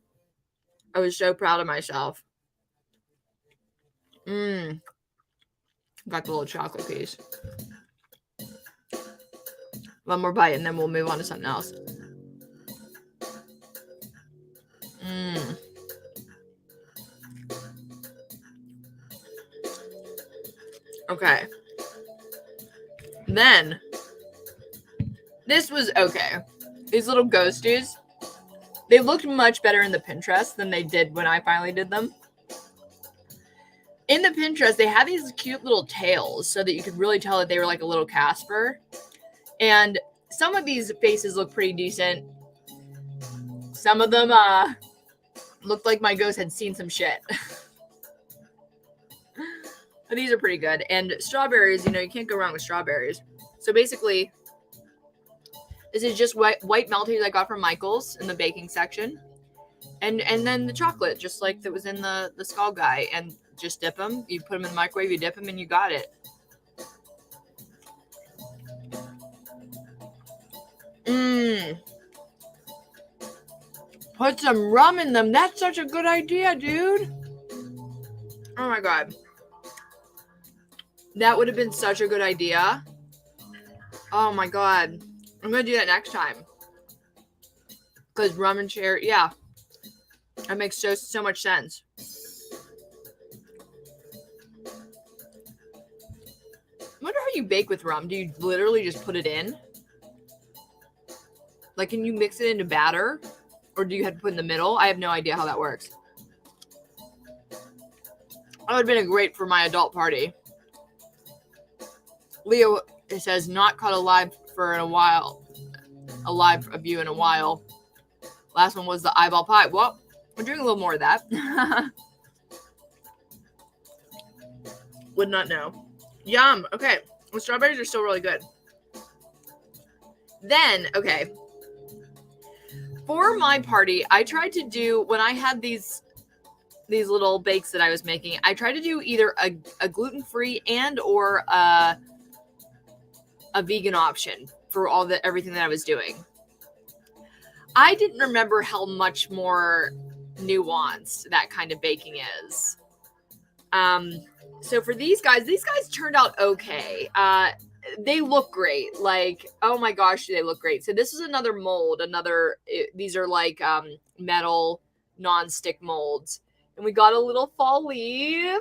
I was so proud of myself. Got the little chocolate piece. One more bite and then we'll move on to something else. Okay. Then, this was okay. These little ghosties, they looked much better in the Pinterest than they did when I finally did them. In the Pinterest, they had these cute little tails so that you could really tell that they were like a little Casper. And some of these faces look pretty decent. Some of them looked like my ghost had seen some shit. But these are pretty good. And strawberries, you can't go wrong with strawberries. So basically, this is just white Melties I got from Michael's in the baking section. And then the chocolate, just like that was in the Skull Guy. And just dip them. You put them in the microwave, you dip them, and you got it. Put some rum in them. That's such a good idea, dude. Oh my god. That would have been such a good idea. Oh my god. I'm going to do that next time. Because rum and cherry, yeah. That makes so much sense. I wonder how you bake with rum. Do you literally just put it in? Like, can you mix it into batter? Or do you have to put it in the middle? I have no idea how that works. That would have been great for my adult party. Leo, it says, not caught alive for a while. Alive of you in a while. Last one was the eyeball pie. Well, we're doing a little more of that. Would not know. Yum. Okay. The strawberries are still really good. Then, okay. For my party, I tried to do, when I had these little bakes that I was making, I tried to do either a gluten-free and or a vegan option for everything that I was doing. I didn't remember how much more nuanced that kind of baking is. So for these guys turned out okay. They look great. Like, oh my gosh, they look great. So this is another mold. These are like metal non-stick molds. And we got a little fall leaf.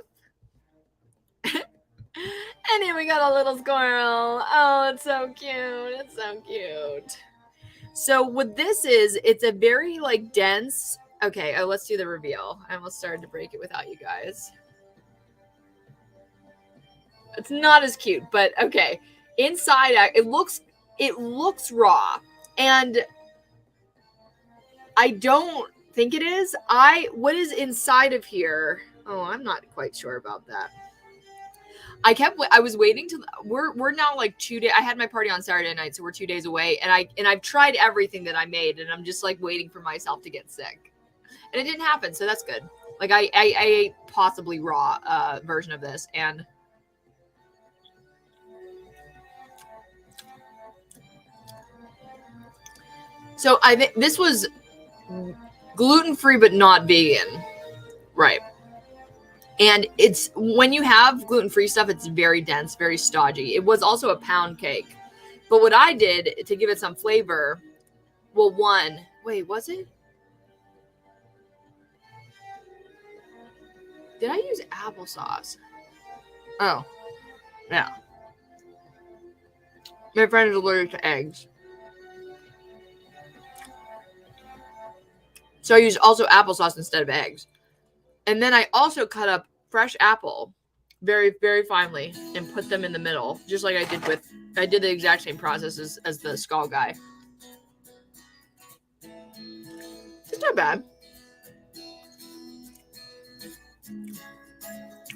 And then we got a little squirrel. Oh, it's so cute. It's so cute. So what this is, it's a very like dense. Okay, let's do the reveal. I almost started to break it without you guys. It's not as cute, but okay. Inside, it looks raw, and I don't think it is. What is inside of here? Oh, I'm not quite sure about that. I was waiting till we're now like 2 days. I had my party on Saturday night, so we're 2 days away, and I've tried everything that I made, and I'm just like waiting for myself to get sick, and it didn't happen, so that's good. Like I ate possibly raw version of this, and so I think this was gluten-free but not vegan, right? And it's when you have gluten-free stuff, it's very dense, very stodgy. It was also a pound cake. But what I did to give it some flavor, was it? Did I use applesauce? Oh, yeah. My friend is allergic to eggs. So I used also applesauce instead of eggs. And then I also cut up fresh apple very, very finely and put them in the middle, just like I did the exact same process as the Skull Guy. It's not bad.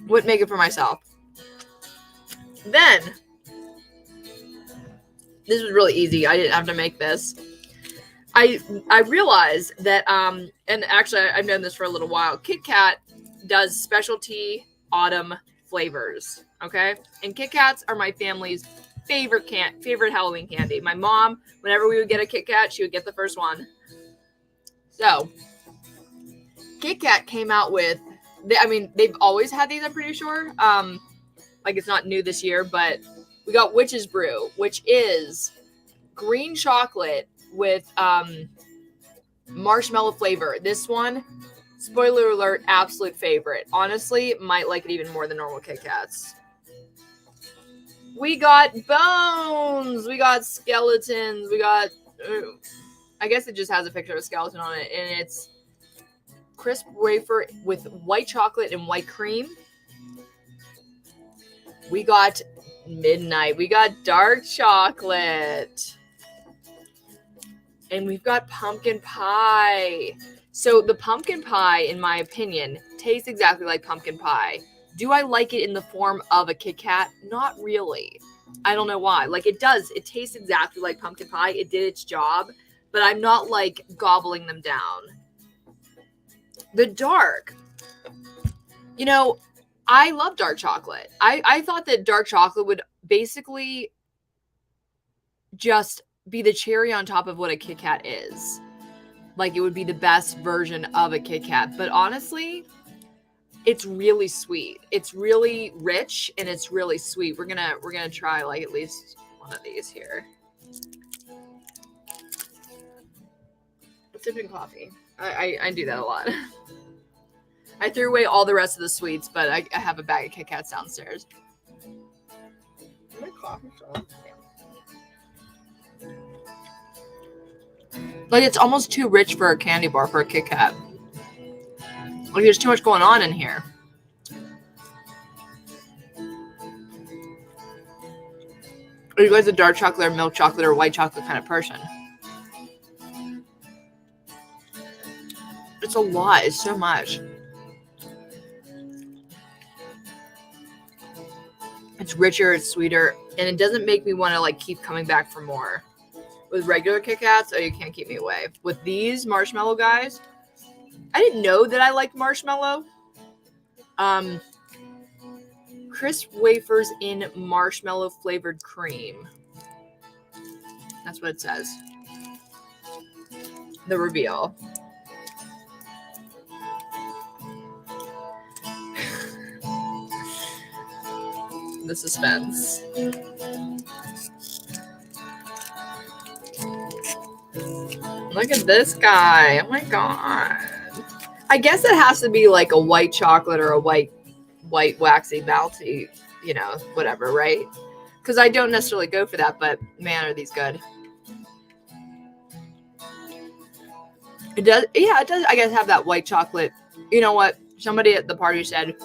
Wouldn't make it for myself. Then, this was really easy. I didn't have to make this. I realized that, and actually I've known this for a little while, Kit Kat does specialty autumn flavors, okay? And Kit Kats are my family's favorite Halloween candy. My mom, whenever we would get a Kit Kat, she would get the first one. So, Kit Kat came out with they've always had these, I'm pretty sure. Like it's not new this year, but we got Witch's Brew, which is green chocolate with marshmallow flavor. This one, spoiler alert, absolute favorite. Honestly, might like it even more than normal Kit Kats. We got bones. We got skeletons. We got, I guess it just has a picture of a skeleton on it, and it's crisp wafer with white chocolate and white cream. We got midnight. We got dark chocolate. And we've got pumpkin pie. So the pumpkin pie, in my opinion, tastes exactly like pumpkin pie. Do I like it in the form of a Kit Kat? Not really. I don't know why. Like it does. It tastes exactly like pumpkin pie. It did its job. But I'm not like gobbling them down. The dark. You know, I love dark chocolate. I thought that dark chocolate would basically just be the cherry on top of what a Kit Kat is. Like it would be the best version of a Kit Kat. But honestly, it's really sweet. It's really rich and it's really sweet. We're gonna try like at least one of these here. Sipping coffee. I do that a lot. I threw away all the rest of the sweets, but I have a bag of Kit Kats downstairs. My coffee still. Like it's almost too rich for a candy bar for a Kit Kat. Like there's too much going on in here. Are you guys a dark chocolate or milk chocolate or white chocolate kind of person? It's a lot. It's so much. It's richer, it's sweeter, and it doesn't make me want to like keep coming back for more. With regular Kit Kats, oh, you can't keep me away. With these marshmallow guys, I didn't know that I liked marshmallow. Crisp wafers in marshmallow flavored cream. That's what it says. The reveal. The suspense. Look at this guy. Oh my god. I guess it has to be like a white chocolate or a white waxy melty, you know, whatever, right? Because I don't necessarily go for that, but man, are these good. It does, yeah, it does, I guess, have that white chocolate. You know what? Somebody at the party said,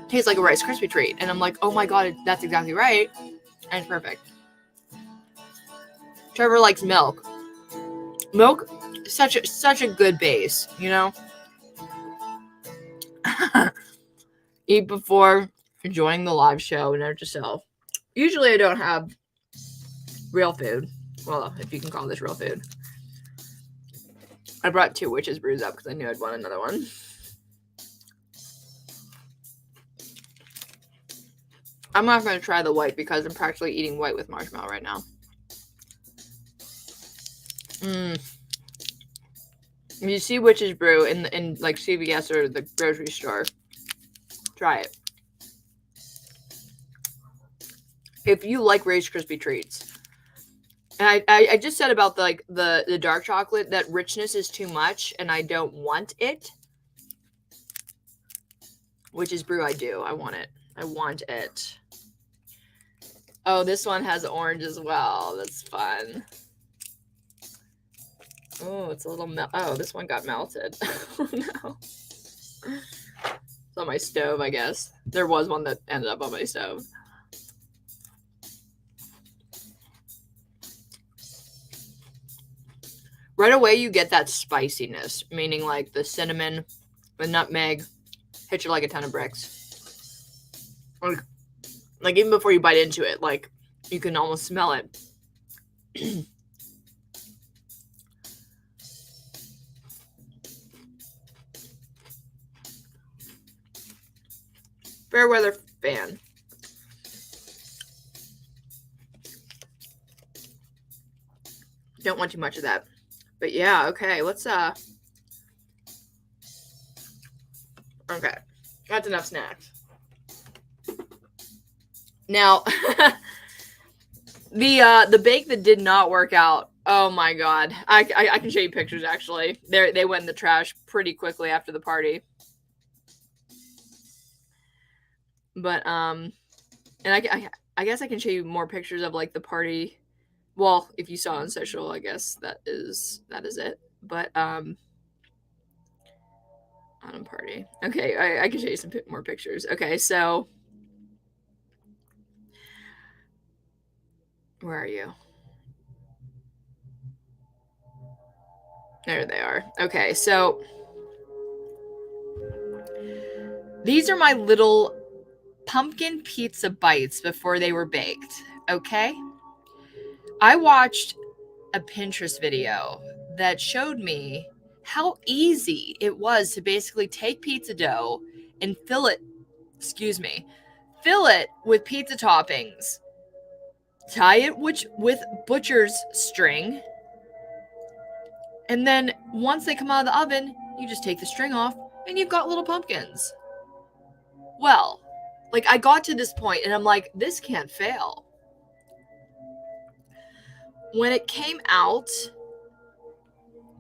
tastes like a Rice Krispie treat. And I'm like, oh my god, that's exactly right. And it's perfect. Trevor likes milk. Milk, such a good base, you know? Eat before enjoying the live show, note to self. Usually I don't have real food. Well, if you can call this real food. I brought 2 Witch's Brews up because I knew I'd want another one. I'm not going to try the white because I'm practically eating white with marshmallow right now. If you see Witch's Brew in like CVS or the grocery store, try it. If you like Rice Krispie treats. And I just said about the dark chocolate, that richness is too much and I don't want it. Witch's Brew, I do. I want it. I want it. Oh, this one has orange as well. That's fun. Oh, it's a little oh, this one got melted. Oh no. It's on my stove, I guess. There was one that ended up on my stove. Right away, you get that spiciness, meaning like the cinnamon, the nutmeg, hit you like a ton of bricks. Like even before you bite into it, like you can almost smell it. Fair weather fan. Don't want too much of that. But yeah, okay, let's Okay, that's enough snacks. Now, the bake that did not work out. Oh my god, I can show you pictures. Actually, they went in the trash pretty quickly after the party. But and I guess I can show you more pictures of like the party. Well, if you saw on social, I guess that is it. But on a party. Okay, I can show you some more pictures. Okay, so where are you? There they are. Okay, so these are my little pumpkin pizza bites before they were baked. Okay, I watched a Pinterest video that showed me how easy it was to basically take pizza dough and fill it with pizza toppings, tie it with butcher's string, and then once they come out of the oven, you just take the string off and you've got little pumpkins. Well, like I got to this point and I'm like, this can't fail. When it came out,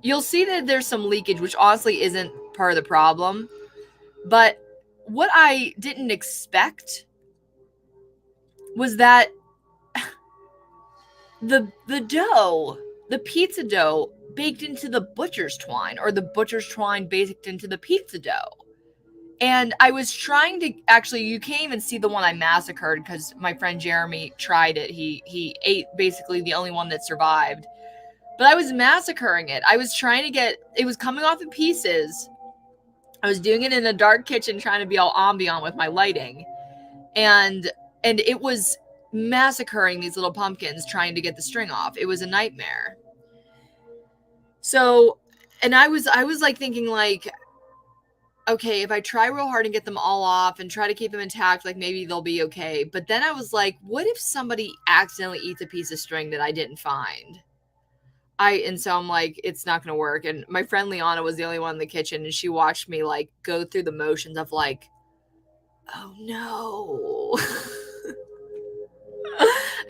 you'll see that there's some leakage, which honestly isn't part of the problem. But what I didn't expect was that the dough, the pizza dough, baked into the butcher's twine, or the butcher's twine baked into the pizza dough. And I was trying to actually, you can't even see the one I massacred because my friend Jeremy tried it. He ate basically the only one that survived. But I was massacring it. I was trying to get, it was coming off in pieces. I was doing it in a dark kitchen, trying to be all ambient with my lighting. And it was massacring these little pumpkins, trying to get the string off. It was a nightmare. So, and I was like thinking like, okay, if I try real hard and get them all off and try to keep them intact, like maybe they'll be okay. But then I was like, what if somebody accidentally eats a piece of string that I didn't find? And so I'm like, it's not going to work. And my friend Liana was the only one in the kitchen, and she watched me like go through the motions of like, oh no.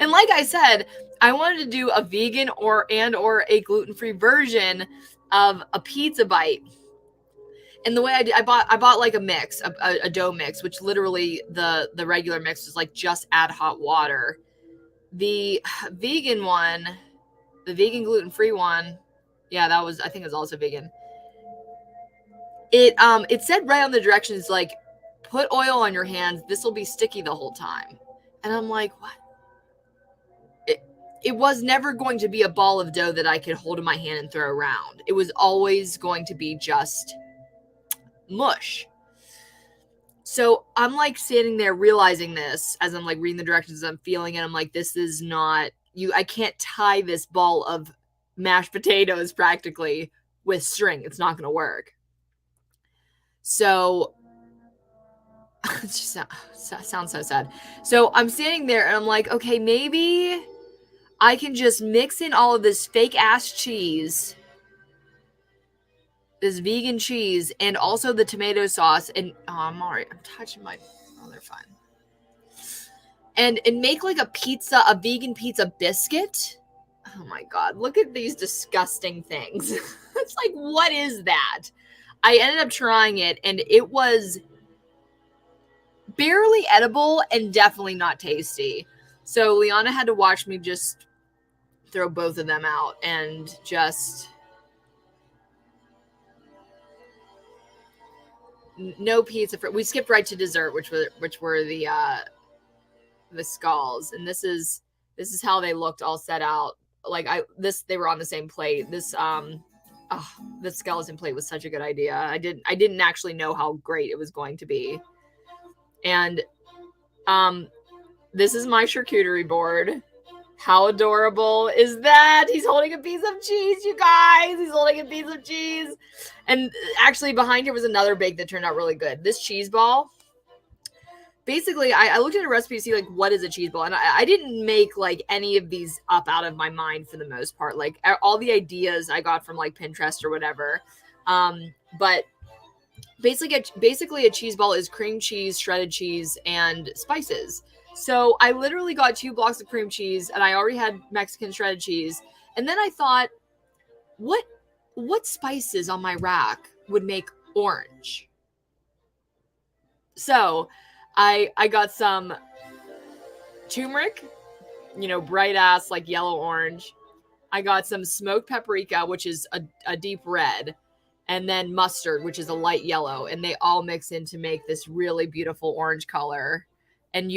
And like I said, I wanted to do a vegan or a gluten-free version of a pizza bite. And the way I did, I bought like a mix, a dough mix, which literally the regular mix is like just add hot water. The vegan one, the vegan gluten-free one, yeah, I think it was also vegan. It said right on the directions like, put oil on your hands. This will be sticky the whole time. And I'm like, what? It was never going to be a ball of dough that I could hold in my hand and throw around. It was always going to be just mush. So I'm like standing there realizing this as I'm like reading the directions, I'm feeling it. I'm like, this is not you. I can't tie this ball of mashed potatoes practically with string. It's not going to work. So it just sounds so sad. So I'm standing there and I'm like, okay, maybe I can just mix in all of this fake ass cheese, this vegan cheese, and also the tomato sauce. And I'm all right. I'm touching my. Oh, they're fine. And make like a vegan pizza biscuit. Oh my god! Look at these disgusting things. It's like, what is that? I ended up trying it, and it was barely edible and definitely not tasty. So Liana had to watch me just throw both of them out and just no pizza. We skipped right to dessert, which were the skulls, and this is how they looked all set out. Like they were on the same plate. The skeleton plate was such a good idea. I didn't actually know how great it was going to be. And this is my charcuterie board. How adorable is that? He's holding a piece of cheese, you guys. He's holding a piece of cheese. And actually behind here was another bake that turned out really good. This cheese ball. Basically, I looked at a recipe to see like what is a cheese ball. And I didn't make like any of these up out of my mind for the most part. Like all the ideas I got from like Pinterest or whatever. But Basically a cheese ball is cream cheese, shredded cheese, and spices. So I literally got 2 blocks of cream cheese, and I already had Mexican shredded cheese. And then I thought, what spices on my rack would make orange? So I got some turmeric, bright ass like yellow orange. I got some smoked paprika, which is a deep red, and then mustard, which is a light yellow, and they all mix in to make this really beautiful orange color. And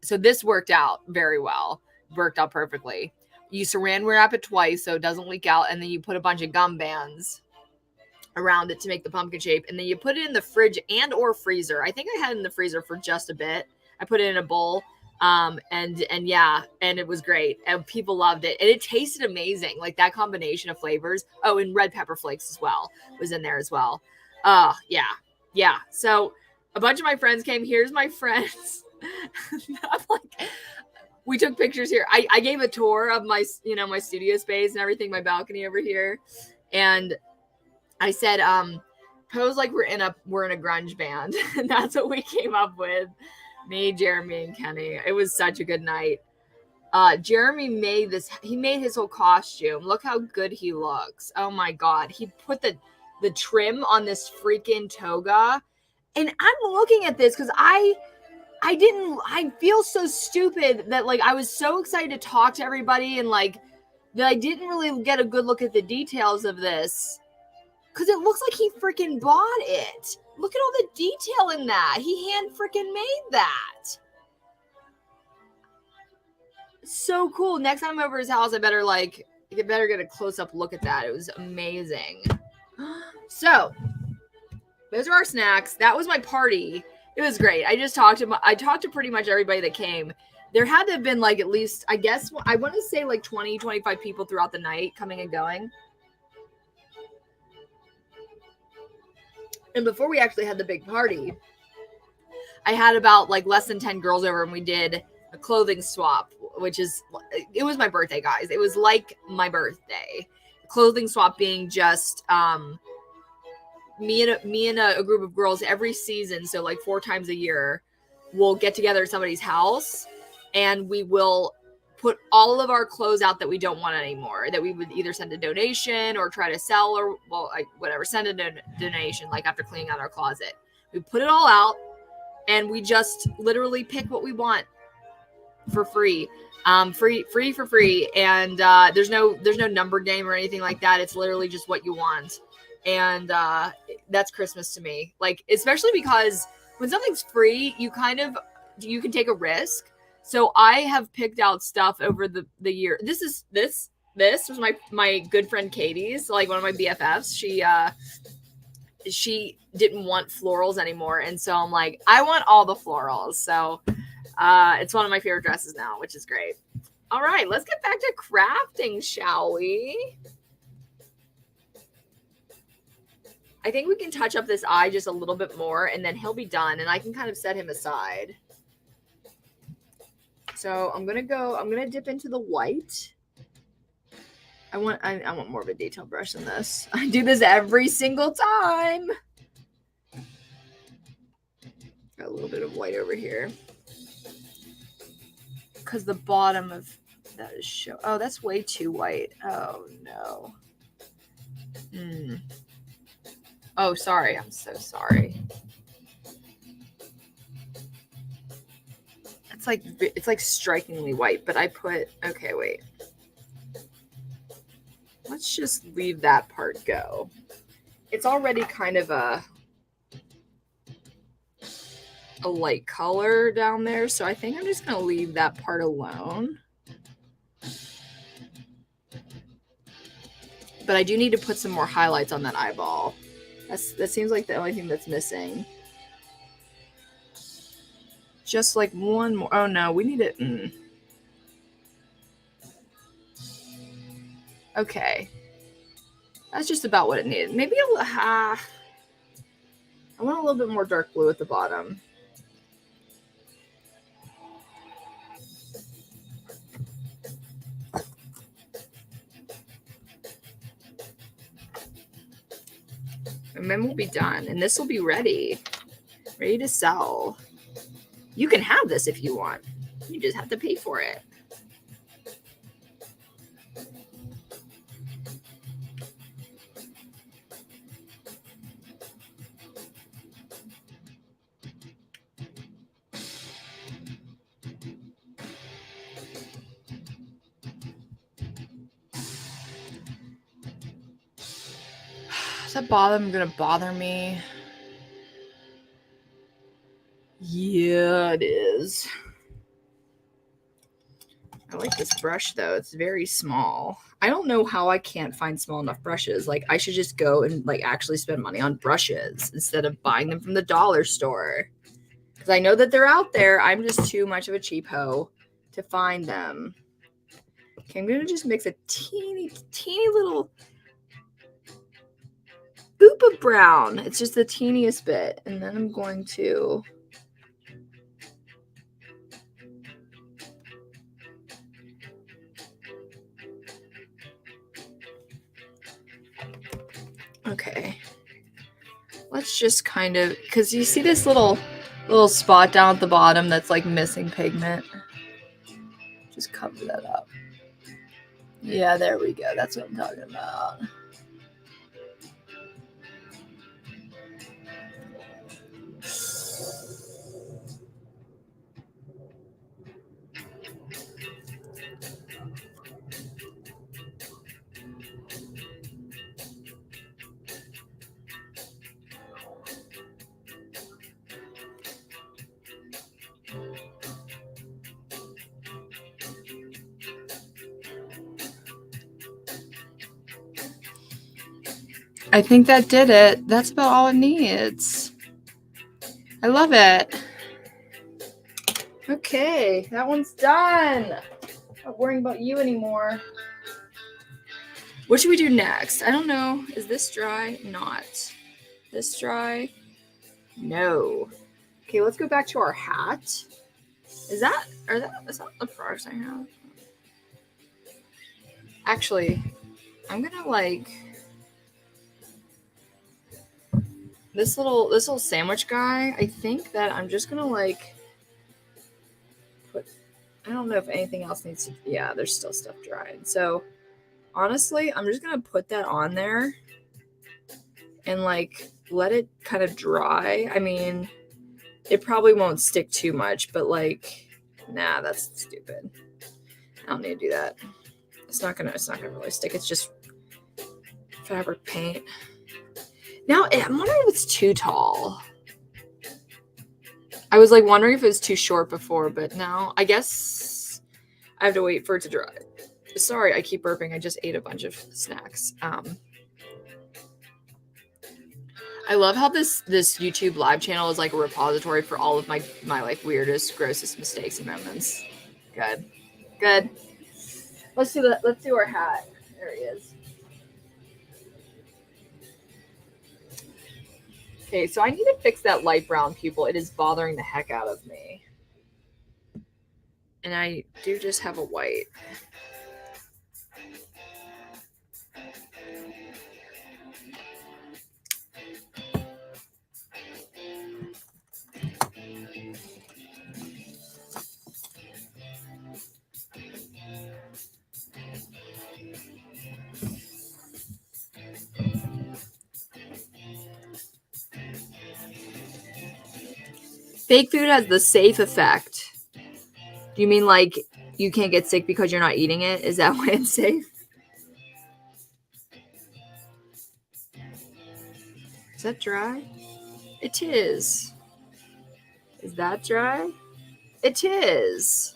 so this worked out very well, worked out perfectly. You saran wrap it twice so it doesn't leak out, and then you put a bunch of gum bands around it to make the pumpkin shape, and then you put it in the fridge and or freezer. I think I had it in the freezer for just a bit. I put it in a bowl, and it was great, and people loved it, and it tasted amazing, like that combination of flavors. Oh, and red pepper flakes as well was in there as well. Yeah. So a bunch of my friends came. Here's my friends. I'm like, we took pictures here. I gave a tour of my my studio space and everything, my balcony over here, and I said, pose like we're in a grunge band. And that's what we came up with. Me, Jeremy, and Kenny. It was such a good night. Jeremy made his whole costume. Look how good he looks. Oh my God. He put the trim on this freaking toga. And I'm looking at this because I feel so stupid that like I was so excited to talk to everybody and like that I didn't really get a good look at the details of this. Because it looks like he freaking bought it. Look at all the detail in that. He hand freaking made that. So cool. Next time I'm over his house, I better get a close-up look at that. It was amazing. So, those are our snacks. That was my party. It was great. I talked to pretty much everybody that came. There had to have been like at least, I guess, I want to say like 20, 25 people throughout the night coming and going. And before we actually had the big party, I had about like less than 10 girls over and we did a clothing swap, it was my birthday, guys. It was like my birthday. Clothing swap being just me and a group of girls every season. So like 4 times a year, we'll get together at somebody's house and we will put all of our clothes out that we don't want anymore, that we would either send a donation or try to sell or whatever, send a donation, like after cleaning out our closet. We put it all out and we just literally pick what we want for free. Free for free. And there's no number game or anything like that. It's literally just what you want. And that's Christmas to me. Like, especially because when something's free, you can take a risk. So I have picked out stuff over the year. This was my good friend Katie's, like one of my BFFs. She didn't want florals anymore. And so I'm like, I want all the florals. So it's one of my favorite dresses now, which is great. All right, let's get back to crafting, shall we? I think we can touch up this eye just a little bit more and then he'll be done and I can kind of set him aside. So I'm going to dip into the white. I want more of a detailed brush than this. I do this every single time. Got a little bit of white over here. Because the bottom of that is show. Oh, that's way too white. Oh, no. Oh, sorry. I'm so sorry. It's like strikingly white, but okay, wait. Let's just leave that part go. It's already kind of a light color down there, so I think I'm just going to leave that part alone. But I do need to put some more highlights on that eyeball. That seems like the only thing that's missing. Just like one more. Oh no, we need it. Okay. That's just about what it needed. Maybe I want a little bit more dark blue at the bottom. And then we'll be done. And this will be ready to sell. You can have this if you want. You just have to pay for it. Is that gonna bother me? Yeah, it is. I like this brush though. It's very small. I don't know how I can't find small enough brushes. Like I should just go and like actually spend money on brushes instead of buying them from the dollar store. Because I know that they're out there. I'm just too much of a cheapo to find them. Okay, I'm gonna just mix a teeny little boop of brown. It's just the teeniest bit. And then I'm going to okay. Let's just kind of, because you see this little spot down at the bottom that's like missing pigment. Just cover that up. Yeah, there we go. That's what I'm talking about. I think that did it. That's about all it needs. I love it. Okay, that one's done. Not worrying about you anymore. What should we do next? I don't know. Is this dry? Not. This dry? No. Okay, let's go back to our hat. Is that the frogs I have? Actually, I'm gonna like this little sandwich guy. I think that I'm just gonna like put. I don't know if anything else needs to. Yeah, there's still stuff drying. So honestly, I'm just gonna put that on there and like let it kind of dry. I mean, it probably won't stick too much, but like, nah, that's stupid. I don't need to do that. It's not gonna really stick. It's just fabric paint. Now I'm wondering if it's too tall. I was like wondering if it was too short before, but now I guess I have to wait for it to dry. Sorry, I keep burping. I just ate a bunch of snacks. I love how this YouTube live channel is like a repository for all of my like weirdest, grossest mistakes and moments. Good. Let's do our hat. There he is. Okay, so I need to fix that light brown pupil. It is bothering the heck out of me. And I do just have a white. Fake food has the safe effect. Do you mean like you can't get sick because you're not eating it? Is that why it's safe? Is that dry? It is. Is that dry? It is.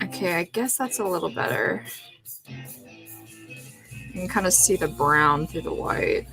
Okay, I guess that's a little better. You can kind of see the brown through the white.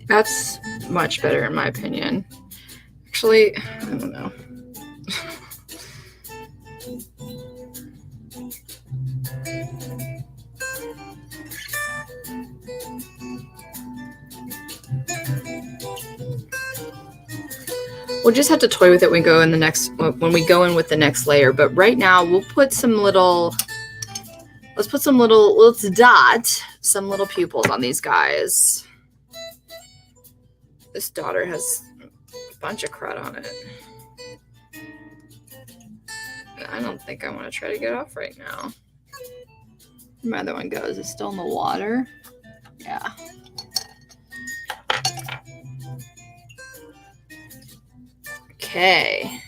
That's much better in my opinion. Actually, I don't know. We'll just have to toy with it when we go in with the next layer. But right now we'll put some little, let's dot some little pupils on these guys. This daughter has a bunch of crud on it. I don't think I want to try to get off right now. Where my other one goes? It's still in the water. Yeah. Okay.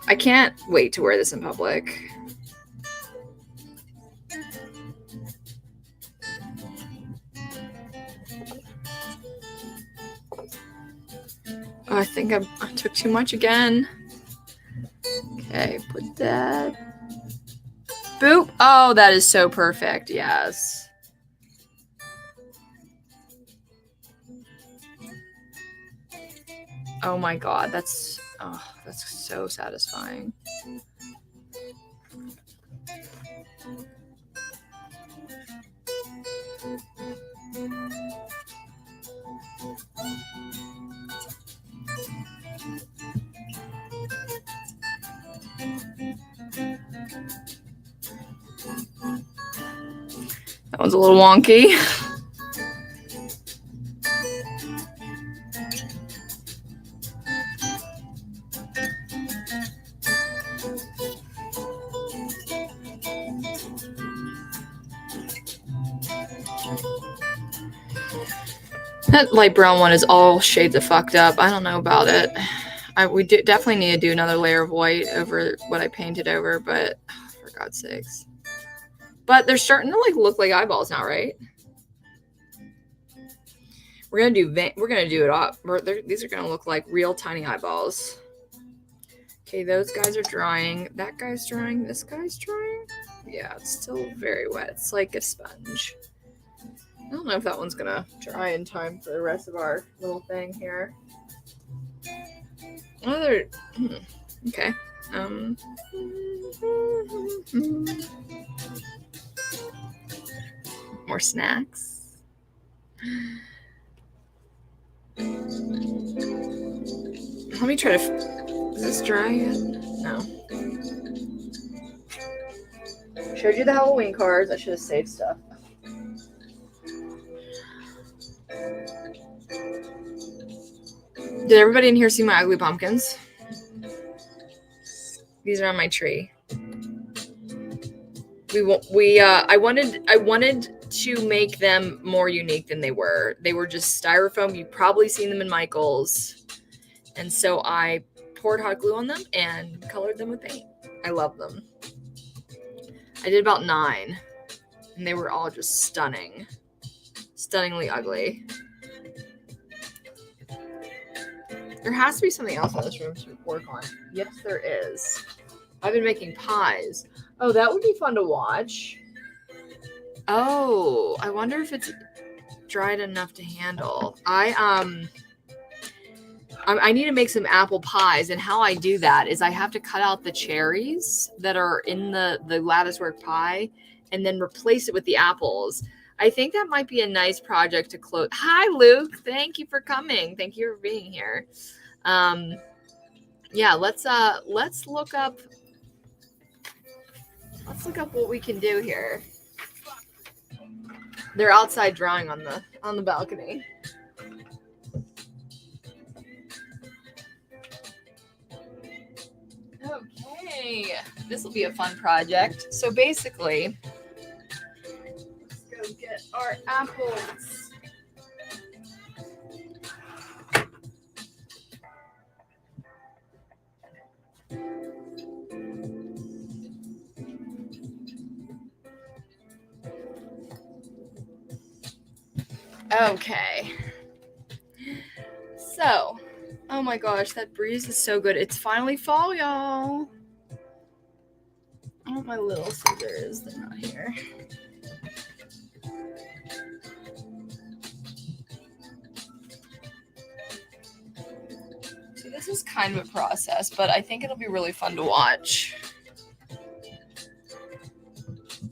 I can't wait to wear this in public. Oh, I think I took too much again. Okay, put that. Boop. Oh, that is so perfect. Yes. Oh my God, that's so satisfying. That one's a little wonky. That light brown one is all shades of fucked up. I don't know about it. We definitely need to do another layer of white over what I painted over, but for God's sakes. But they're starting to look like eyeballs now, right? We're gonna do it up. These are gonna look like real tiny eyeballs. Okay, those guys are drying. That guy's drying. This guy's drying. Yeah, it's still very wet. It's like a sponge. I don't know if that one's gonna dry in time for the rest of our little thing here. Okay. More snacks. Let me try to. Is this dry yet? No. Showed you the Halloween cards. I should have saved stuff. Did everybody in here see my ugly pumpkins? These are on my tree. I wanted to make them more unique than they were. They were just styrofoam. You've probably seen them in Michael's. And so I poured hot glue on them and colored them with paint. I love them. I did about 9. And they were all just stunning. Stunningly ugly. There has to be something else in this room to work on. Yes, there is. I've been making pies. Oh, that would be fun to watch. Oh, I wonder if it's dried enough to handle. I need to make some apple pies, and how I do that is I have to cut out the cherries that are in the latticework pie and then replace it with the apples. I think that might be a nice project to close. Hi, Luke. Thank you for coming. Thank you for being here. Yeah, let's look up what we can do here. They're outside drawing on the balcony. Okay, this will be a fun project. So basically, let's go get our apples. Okay. So, oh my gosh, that breeze is so good. It's finally fall, y'all. I want my little scissors. They're not here. So this is kind of a process, but I think it'll be really fun to watch.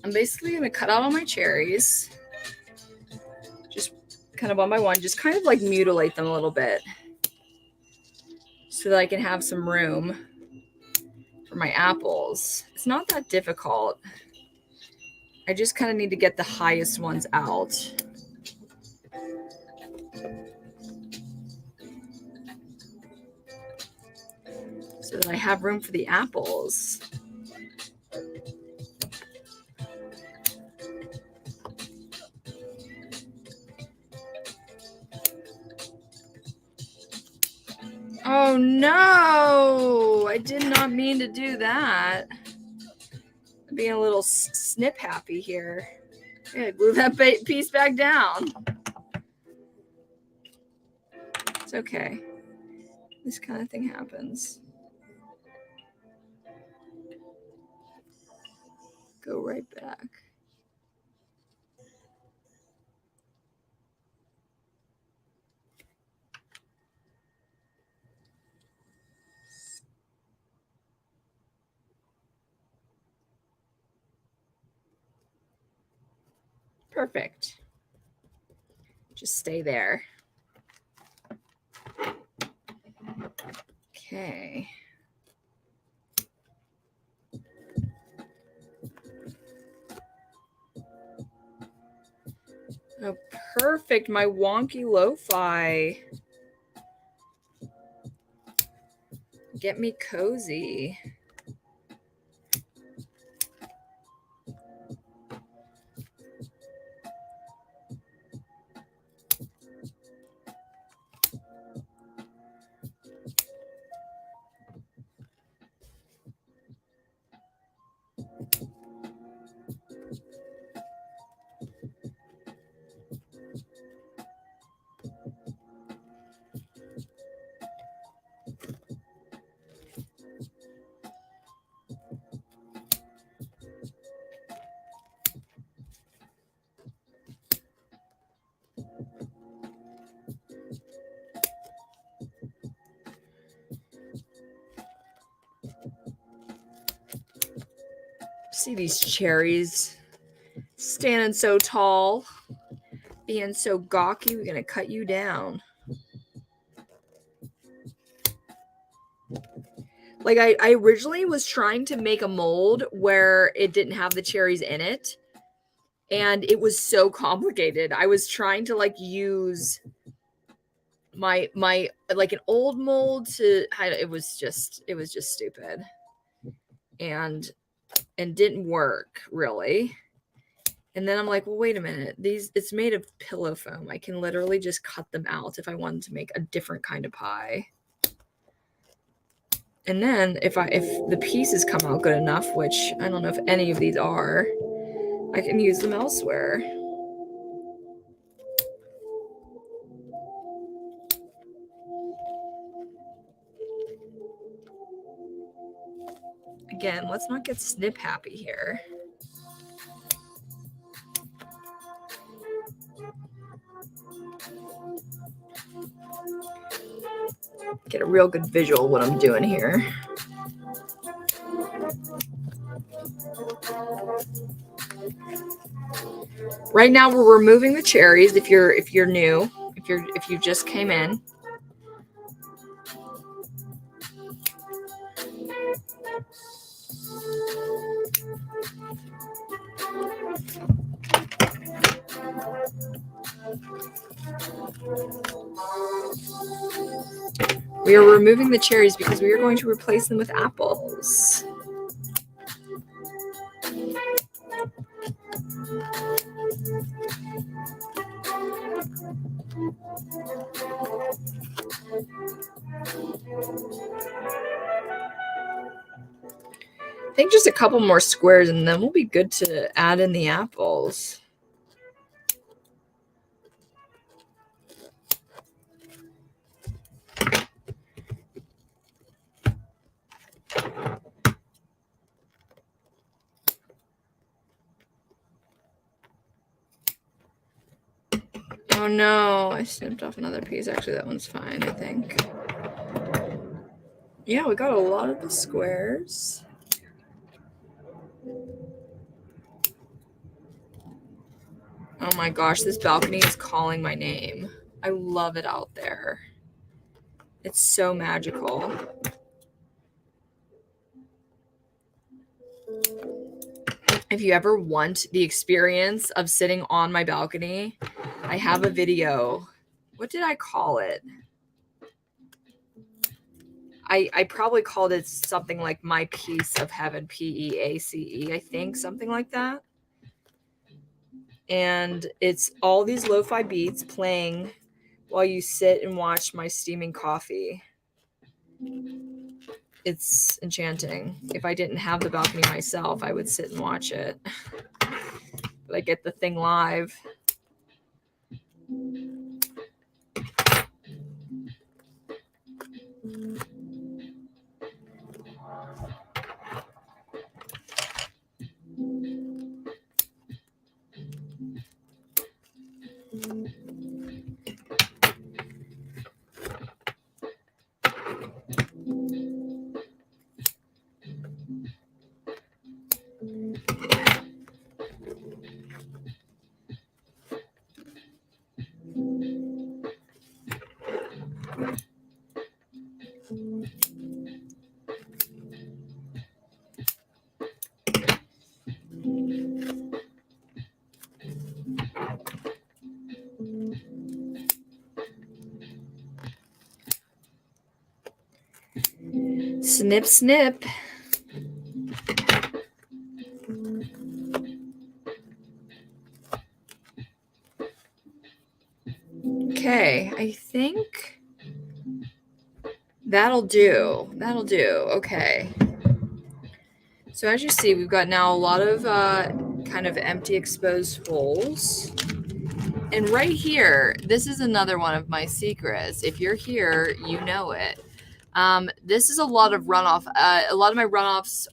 I'm basically going to cut out all my cherries. Just kind of one by one. Just kind of like mutilate them a little bit. So that I can have some room for my apples. It's not that difficult. I just kind of need to get the highest ones out. So that I have room for the apples. Oh no! I did not mean to do that. I'm being a little snip happy here. Yeah, glue that piece back down. It's okay. This kind of thing happens. Go right back. Perfect. Just stay there. Okay. Oh, perfect. My wonky lo-fi. Get me cozy. See these cherries standing so tall, being so gawky. We're gonna cut you down. Like I originally was trying to make a mold where it didn't have the cherries in it, and it was so complicated. I was trying to like use my like an old mold to it was just stupid and didn't work really. And then I'm like, well, wait a minute, it's made of pillow foam. I can literally just cut them out if I wanted to make a different kind of pie. And then if the pieces come out good enough, which I don't know if any of these are, I can use them elsewhere. Again, let's not get snip happy here. Get a real good visual of what I'm doing here. Right now we're removing the cherries. If you're new, if you just came in. We are removing the cherries because we are going to replace them with apples. I think just a couple more squares and then we'll be good to add in the apples. Oh no, I snipped off another piece. Actually, that one's fine, I think. Yeah, we got a lot of the squares. Oh my gosh, this balcony is calling my name. I love it out there. It's so magical. If you ever want the experience of sitting on my balcony, I have a video. What did I call it? I probably called it something like My Piece of Heaven, PEACE, I think, something like that. And it's all these lo-fi beats playing while you sit and watch my steaming coffee. It's enchanting. If I didn't have the balcony myself, I would sit and watch it. But I get the thing live. Snip, snip. Okay, I think that'll do. That'll do. Okay. So as you see, we've got now a lot of kind of empty exposed holes. And right here, this is another one of my secrets. If you're here, you know it. This is a lot of runoff. A lot of my runoffs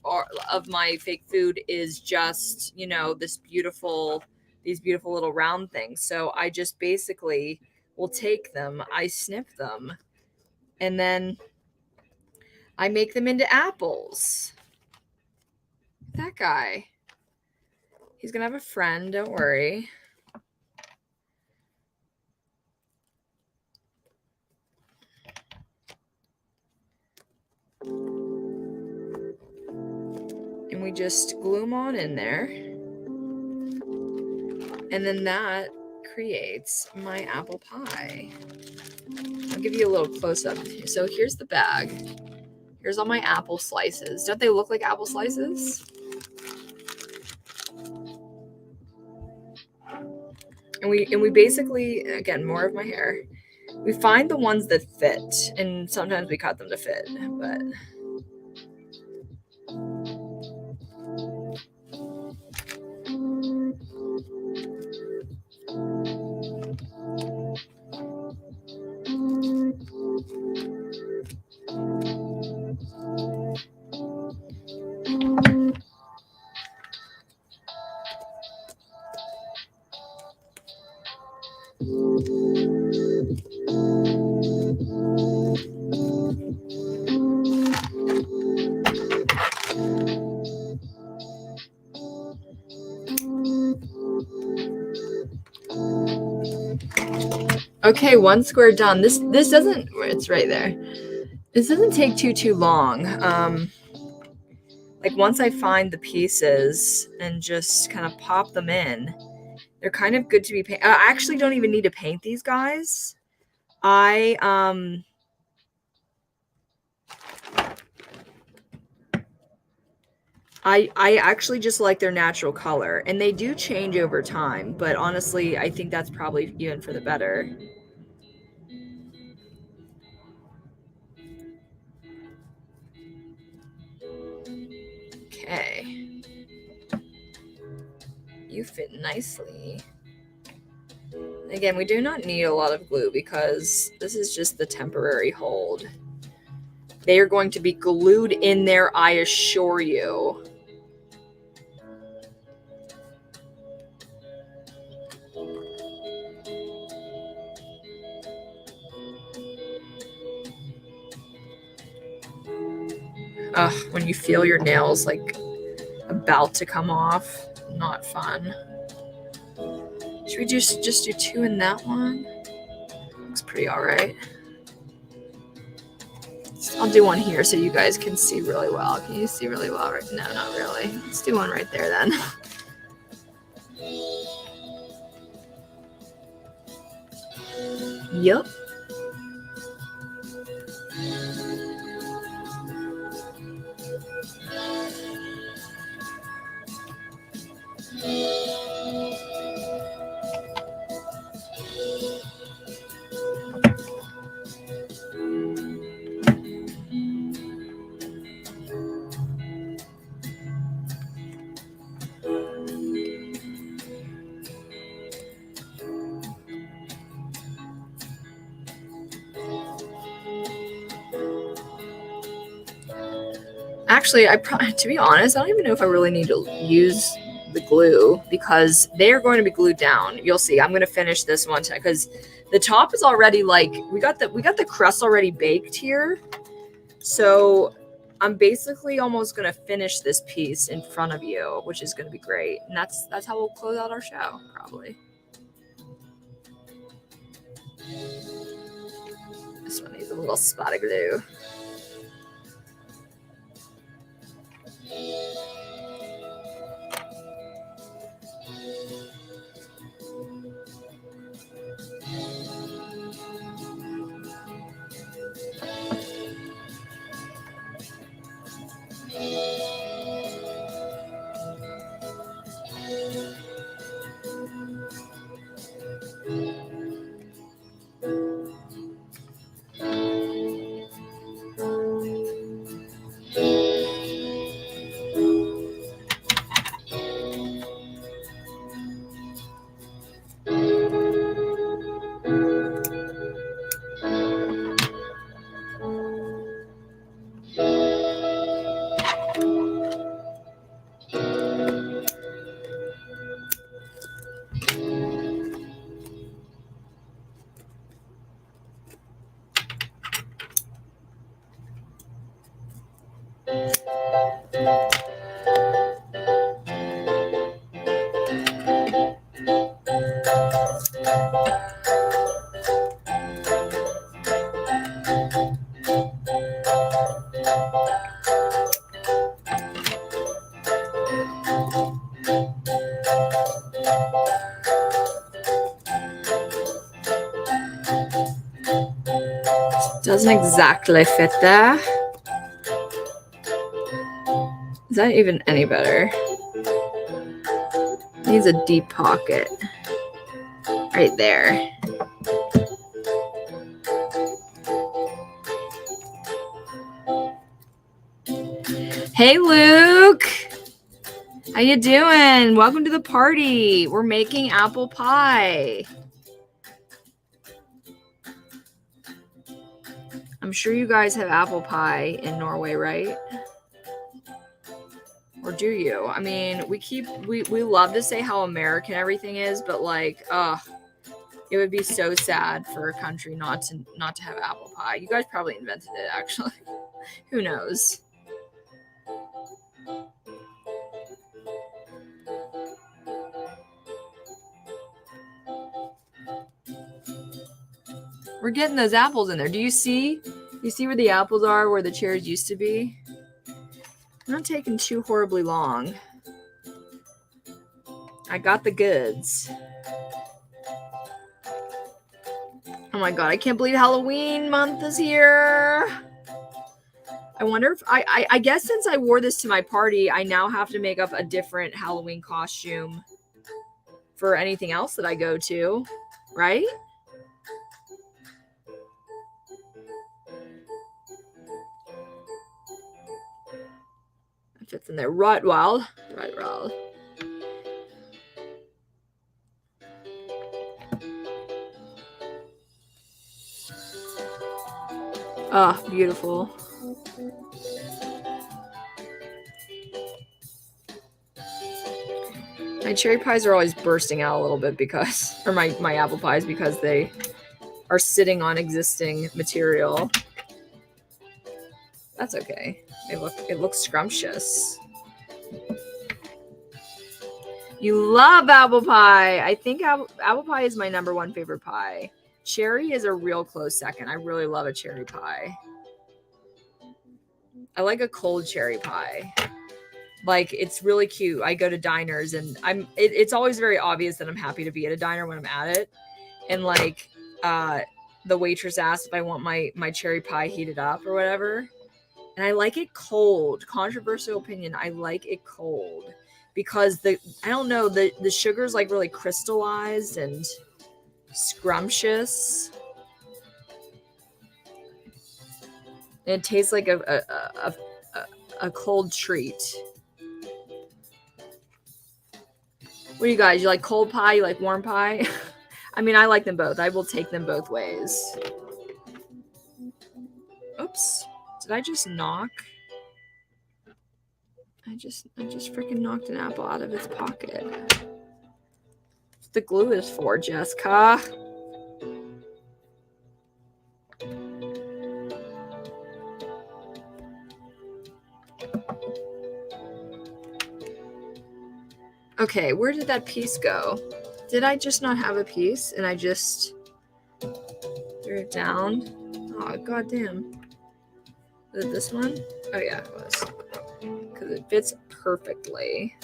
of my fake food is just, you know, these beautiful little round things. So I just basically will take them, I snip them, and then I make them into apples. That guy. He's gonna have a friend, don't worry. And we just glue them on in there. And then that creates my apple pie. I'll give you a little close up. So here's the bag. Here's all my apple slices. Don't they look like apple slices? And we basically, again, more of my hair. We find the ones that fit, and sometimes we cut them to fit, but okay, one square done. This doesn't, it's right there. This doesn't take too long. Like once I find the pieces and just kind of pop them in, they're kind of good to be painted. I actually don't even need to paint these guys. I actually just like their natural color, and they do change over time, but honestly, I think that's probably even for the better. Okay. You fit nicely. Again, we do not need a lot of glue because this is just the temporary hold. They are going to be glued in there, I assure you. when you feel your nails like about to come off, not fun. Should we just do 2 in that one? Looks pretty all right. I'll do one here so you guys can see really well. Can you see really well? Right? No, not really. Let's do one right there then. Yup. Actually, to be honest, I don't even know if I really need to use the glue because they're going to be glued down. You'll see. I'm going to finish this one because the top is already like we got the crust already baked here. So I'm basically almost going to finish this piece in front of you, which is going to be great. And that's how we'll close out our show, probably. This one needs a little spot of glue. Doesn't exactly fit there. Is that even any better? Needs a deep pocket. Right there. Hey, Luke. How you doing? Welcome to the party. We're making apple pie. I'm sure you guys have apple pie in Norway, right? Or do you? I mean, we love to say how American everything is, but like, it would be so sad for a country not to have apple pie. You guys probably invented it, actually. Who knows? We're getting those apples in there. Do you see? You see where the apples are, where the chairs used to be? They're not taking too horribly long. I got the goods. Oh my god, I can't believe Halloween month is here. I wonder if I guess since I wore this to my party, I now have to make up a different Halloween costume for anything else that I go to, right? It fits in there. Right, oh, beautiful. My cherry pies are always bursting out a little bit because, or my apple pies, because they are sitting on existing material. That's okay. It looks scrumptious. You love apple pie. I think apple pie is my #1 favorite pie. Cherry is a real close second. I really love a cherry pie. I like a cold cherry pie. Like, it's really cute. I go to diners and it's always very obvious that I'm happy to be at a diner when I'm at it. And like the waitress asked if I want my cherry pie heated up or whatever. And I like it cold. Controversial opinion. I like it cold because the sugar's like really crystallized and scrumptious. And it tastes like a cold treat. What do you guys? You like cold pie? You like warm pie? I mean, I like them both. I will take them both ways. Oops. Did I just knock? I just freaking knocked an apple out of its pocket. That's what the glue is for, Jessica. Okay, where did that piece go? Did I just not have a piece and I just threw it down? Oh, goddamn. Was it this one? Oh, yeah, it was. Because it fits perfectly.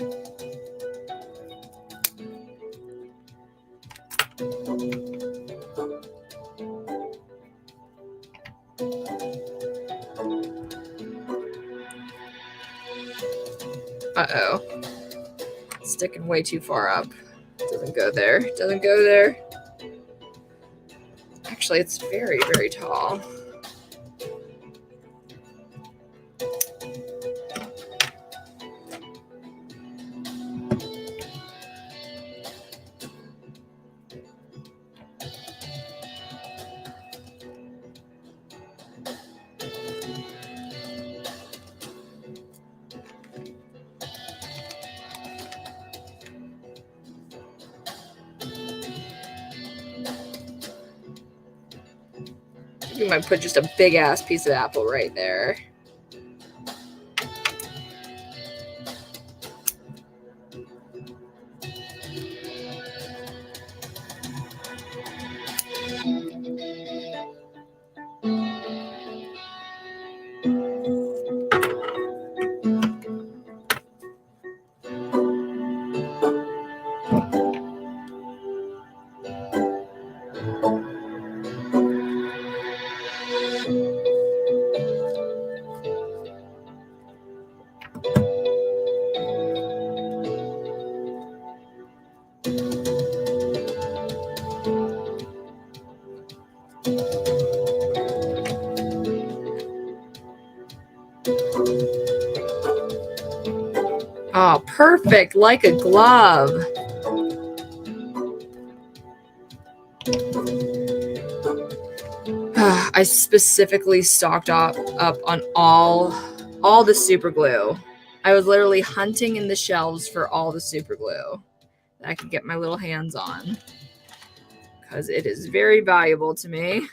Uh-oh. Sticking way too far up. Doesn't go there. Doesn't go there. Actually, it's very, very tall. You might put just a big ass piece of apple right there. Oh, perfect, like a glove. I specifically stocked up on all the super glue. I was literally hunting in the shelves for all the super glue that I could get my little hands on because it is very valuable to me.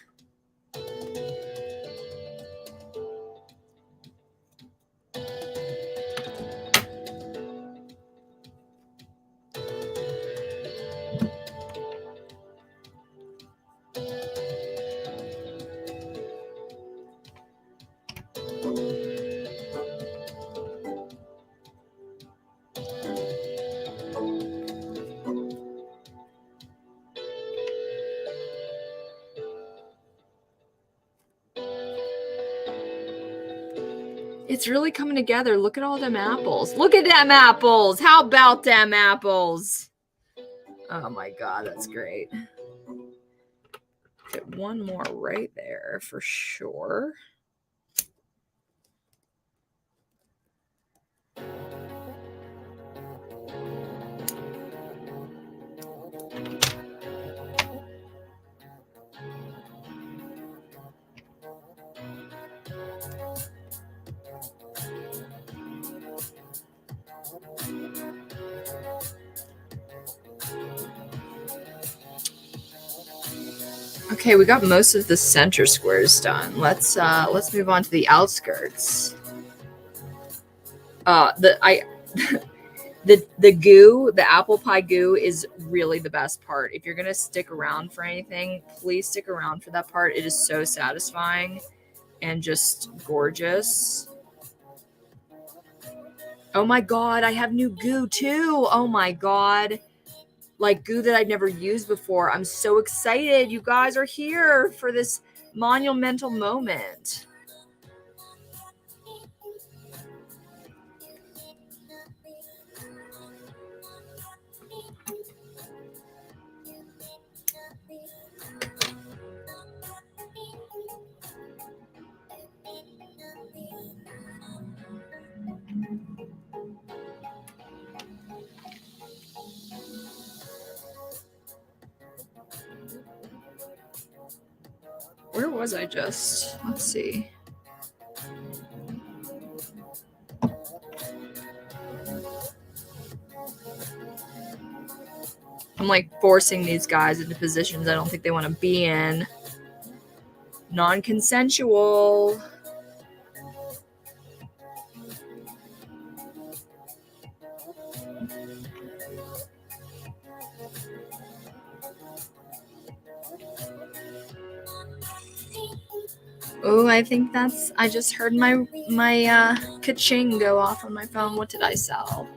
It's really coming together. Look at all them apples. Look at them apples. How about them apples? Oh my God, that's great. Get one more right there for sure. Okay, we got most of the center squares done. Let's move on to the outskirts. The goo, the apple pie goo is really the best part. If you're gonna stick around for anything, please stick around for that part. It is so satisfying and just gorgeous. Oh my god, I have new goo too. Oh my god. Like goo that I'd never used before. I'm so excited. You guys are here for this monumental moment. Where was I just? Let's see. I'm like forcing these guys into positions I don't think they want to be in. Non-consensual. Oh, I think that's, I just heard my ka-ching go off on my phone. What did I sell?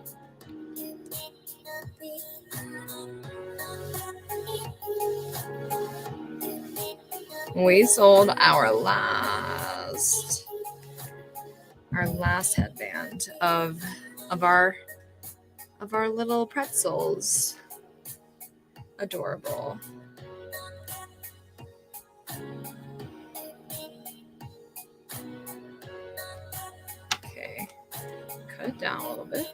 We sold our last headband of our little pretzels. Adorable. Okay, cut it down a little bit.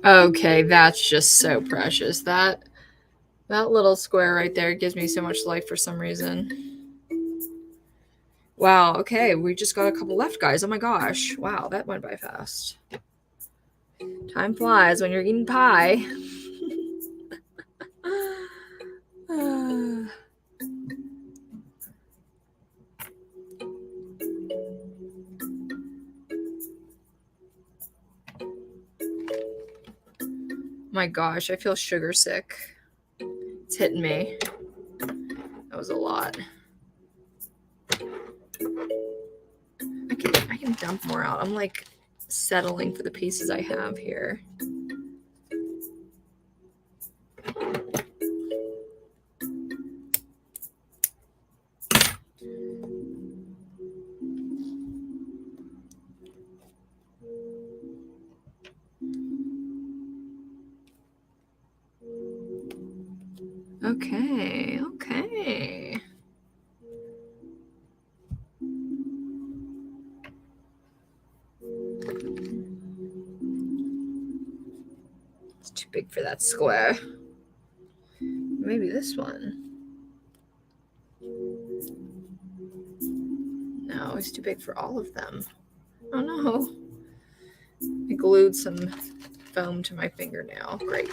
Okay, that's just so precious. That little square right there gives me so much life for some reason. Wow, okay, we just got a couple left, guys. Oh my gosh. Wow, that went by fast. Time flies when you're eating pie. My gosh, I feel sugar sick. It's hitting me. That was a lot. I can dump more out. I'm like settling for the pieces I have here. Okay. It's too big for that square. Maybe this one. No, it's too big for all of them. Oh no. I glued some foam to my fingernail. Great.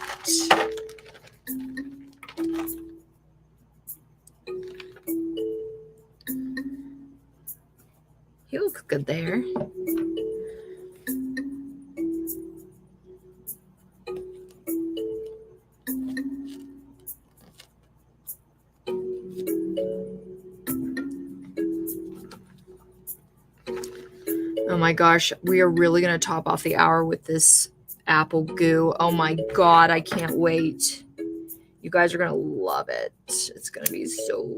You look good there. Oh my gosh, we are really going to top off the hour with this apple goo. Oh my god, I can't wait. You guys are going to love it. It's going to be so...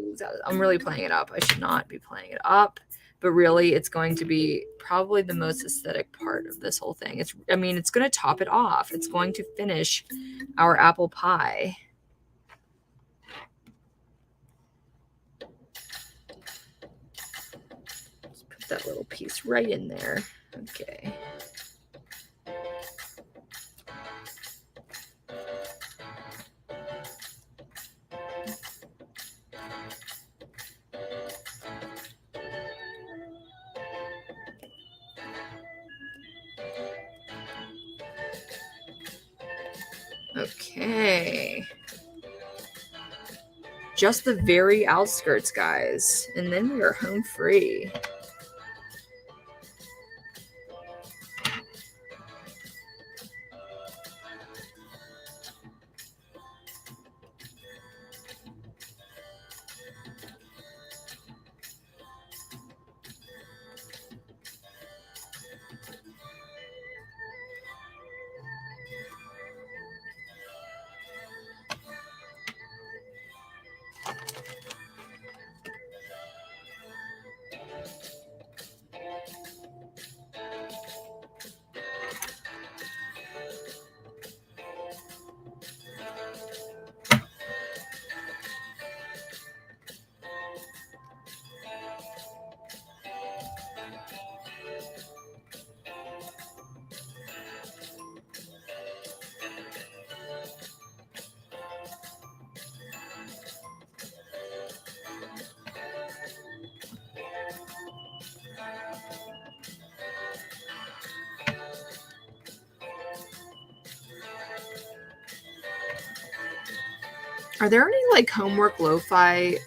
I'm really playing it up. I should not be playing it up. but really it's going to be probably the most aesthetic part of this whole thing. It's going to top it off. It's going to finish our apple pie. Let's put that little piece right in there. Okay. Okay. Just the very outskirts, guys. And then we are home free. Are there any like homework lo-fi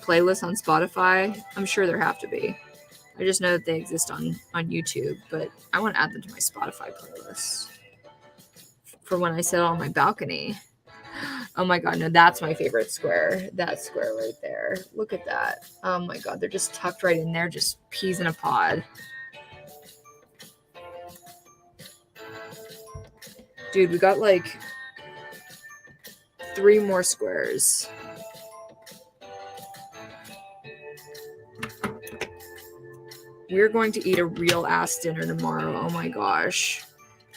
playlists on Spotify? I'm sure there have to be. I just know that they exist on YouTube, but I want to add them to my Spotify playlist for when I sit on my balcony. Oh my god, no, that's my favorite square. That square right there. Look at that. Oh my god, they're just tucked right in there, just peas in a pod. Dude, we got like 3 more squares. We're going to eat a real ass dinner tomorrow. Oh my gosh.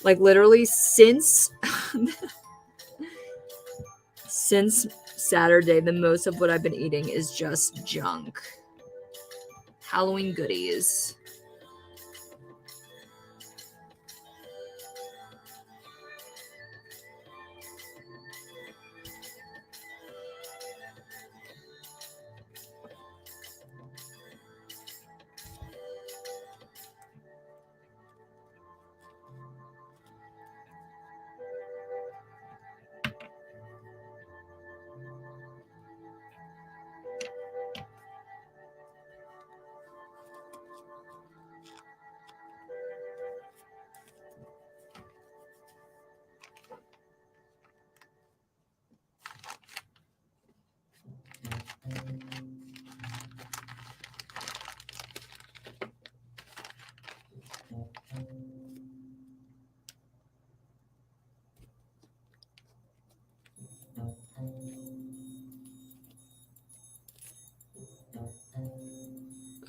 Like literally since Saturday, the most of what I've been eating is just junk. Halloween goodies.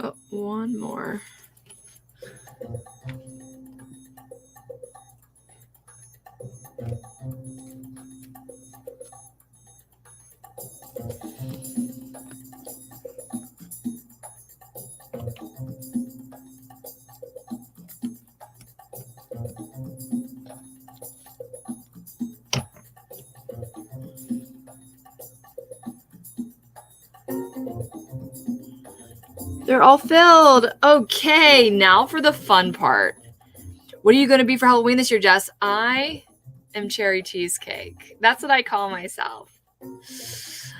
Oh, one more. They're all filled. Okay, now for the fun part. What are you going to be for Halloween this year, Jess? I am cherry cheesecake. That's what I call myself. Is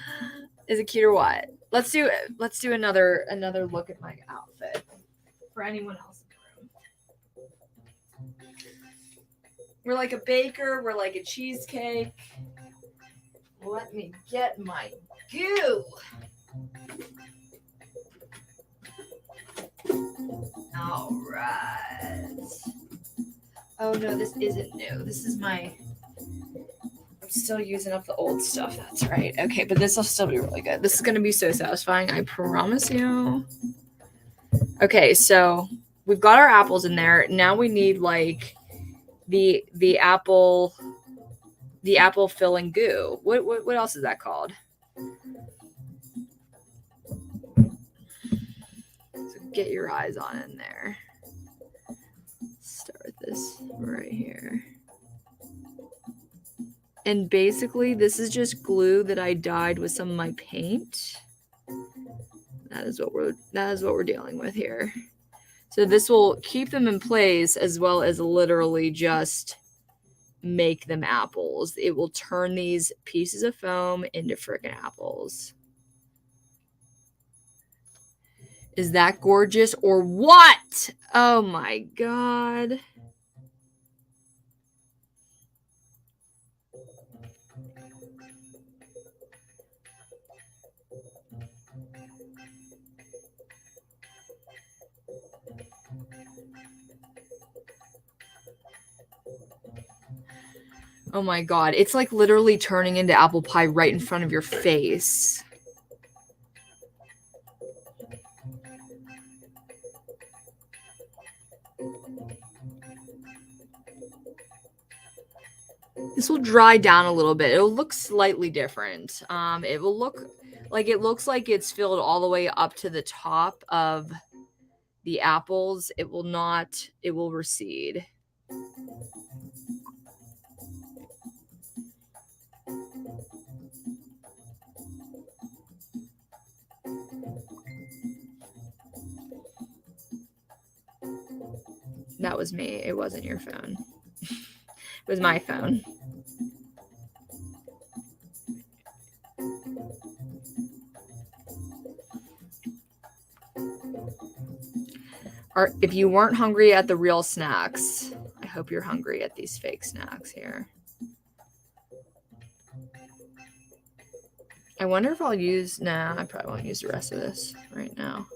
it cute or what? Let's do another look at my outfit for anyone else in the room. We're like a baker. We're like a cheesecake. Let me get my goo. All right. Oh no, this isn't new. This is I'm still using up the old stuff. That's right. Okay, but this will still be really good. This is going to be so satisfying. I promise you. Okay, so we've got our apples in there. Now we need like the apple filling goo. What else is that called? So get your eyes on in there. Start with this right here. And basically this is just glue that I dyed with some of my paint. That is what we're dealing with here. So this will keep them in place as well as literally just make them apples. It will turn these pieces of foam into freaking apples. Is that gorgeous or what? Oh my God. Oh my God. It's like literally turning into apple pie right in front of your face. This will dry down a little bit. It'll look slightly different. It will look like it looks like it's filled all the way up to the top of the apples. It will not, it will recede. That was me. It wasn't your phone. It was my phone. If you weren't hungry at the real snacks, I hope you're hungry at these fake snacks here. I wonder if I'll use, nah, I probably won't use the rest of this right now.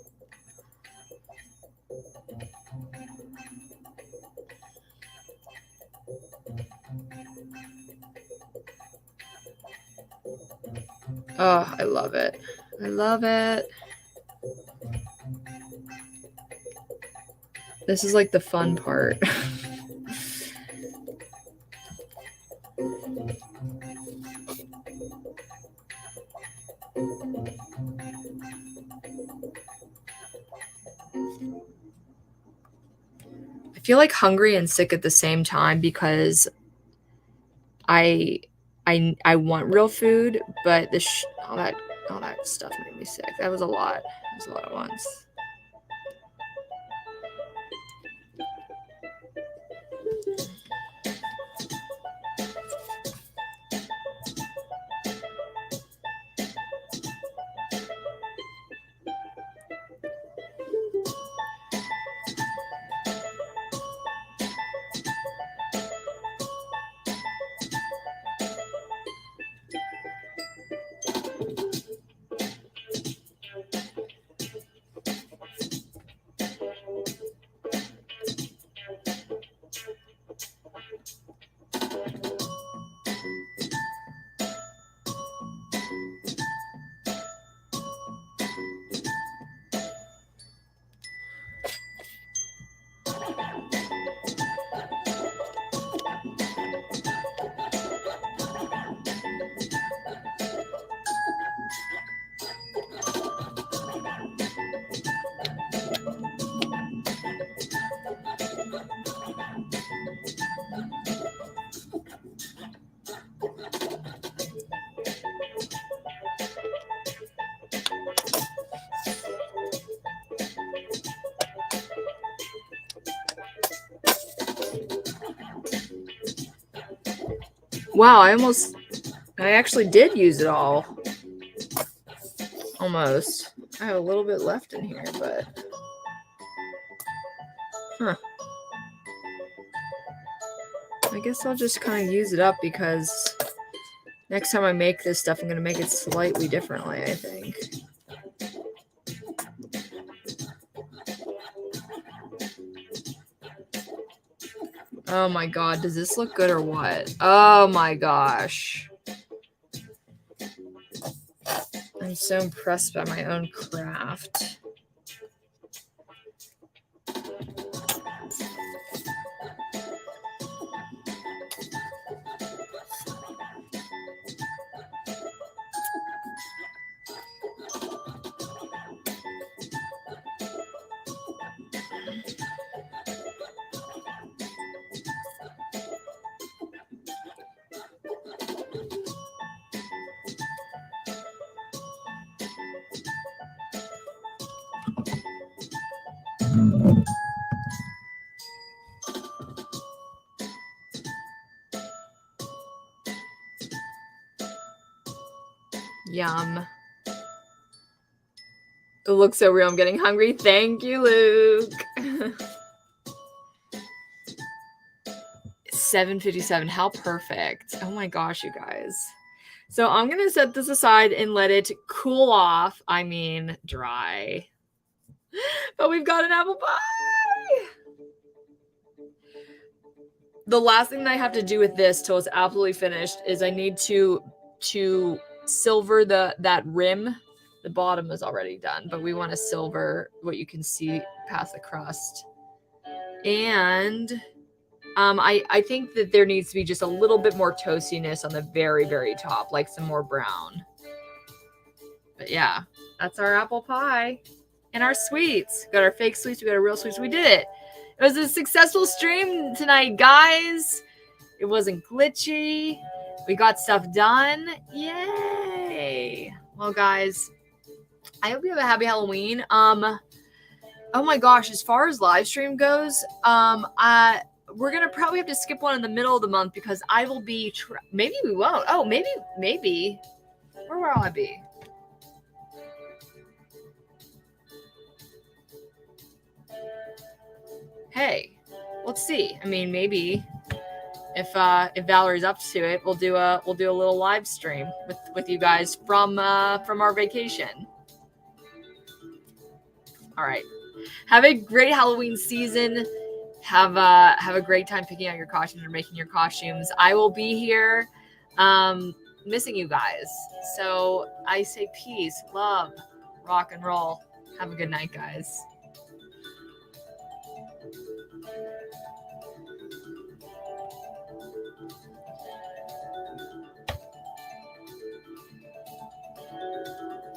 Oh, I love it. I love it. This is like the fun part. I feel like hungry and sick at the same time because I want real food, but all that stuff made me sick. That was a lot. It was a lot at once. Wow, I actually did use it all. Almost. I have a little bit left in here, but I guess I'll just kind of use it up because next time I make this stuff, I'm going to make it slightly differently, I think. Oh my God, does this look good or what? Oh my gosh. I'm so impressed by my own craft. Yum. It looks so real. I'm getting hungry. Thank you, Luke. 7:57. How perfect. Oh my gosh, you guys. So I'm going to set this aside and let it cool off. I mean, dry. But we've got an apple pie. The last thing that I have to do with this till it's absolutely finished is I need to silver that rim. The bottom is already done, but we want to silver what you can see past the crust. And I think that there needs to be just a little bit more toastiness on the very, very top, like some more brown. But yeah, that's our apple pie and our sweets. We got our fake sweets. We got our real sweets. We did it. It was a successful stream tonight, guys. It wasn't glitchy. We got stuff done. Yay. Well, guys, I hope you have a happy Halloween. Oh my gosh, as far as live stream goes, we're gonna probably have to skip one in the middle of the month because I will be maybe we won't. Oh, maybe. Where will I be? Hey, let's see. I mean, maybe if Valerie's up to it, we'll do a little live stream with you guys from our vacation. All right. Have a great Halloween season. Have a great time picking out your costumes or making your costumes. I will be here, missing you guys. So I say peace, love, rock and roll. Have a good night, guys.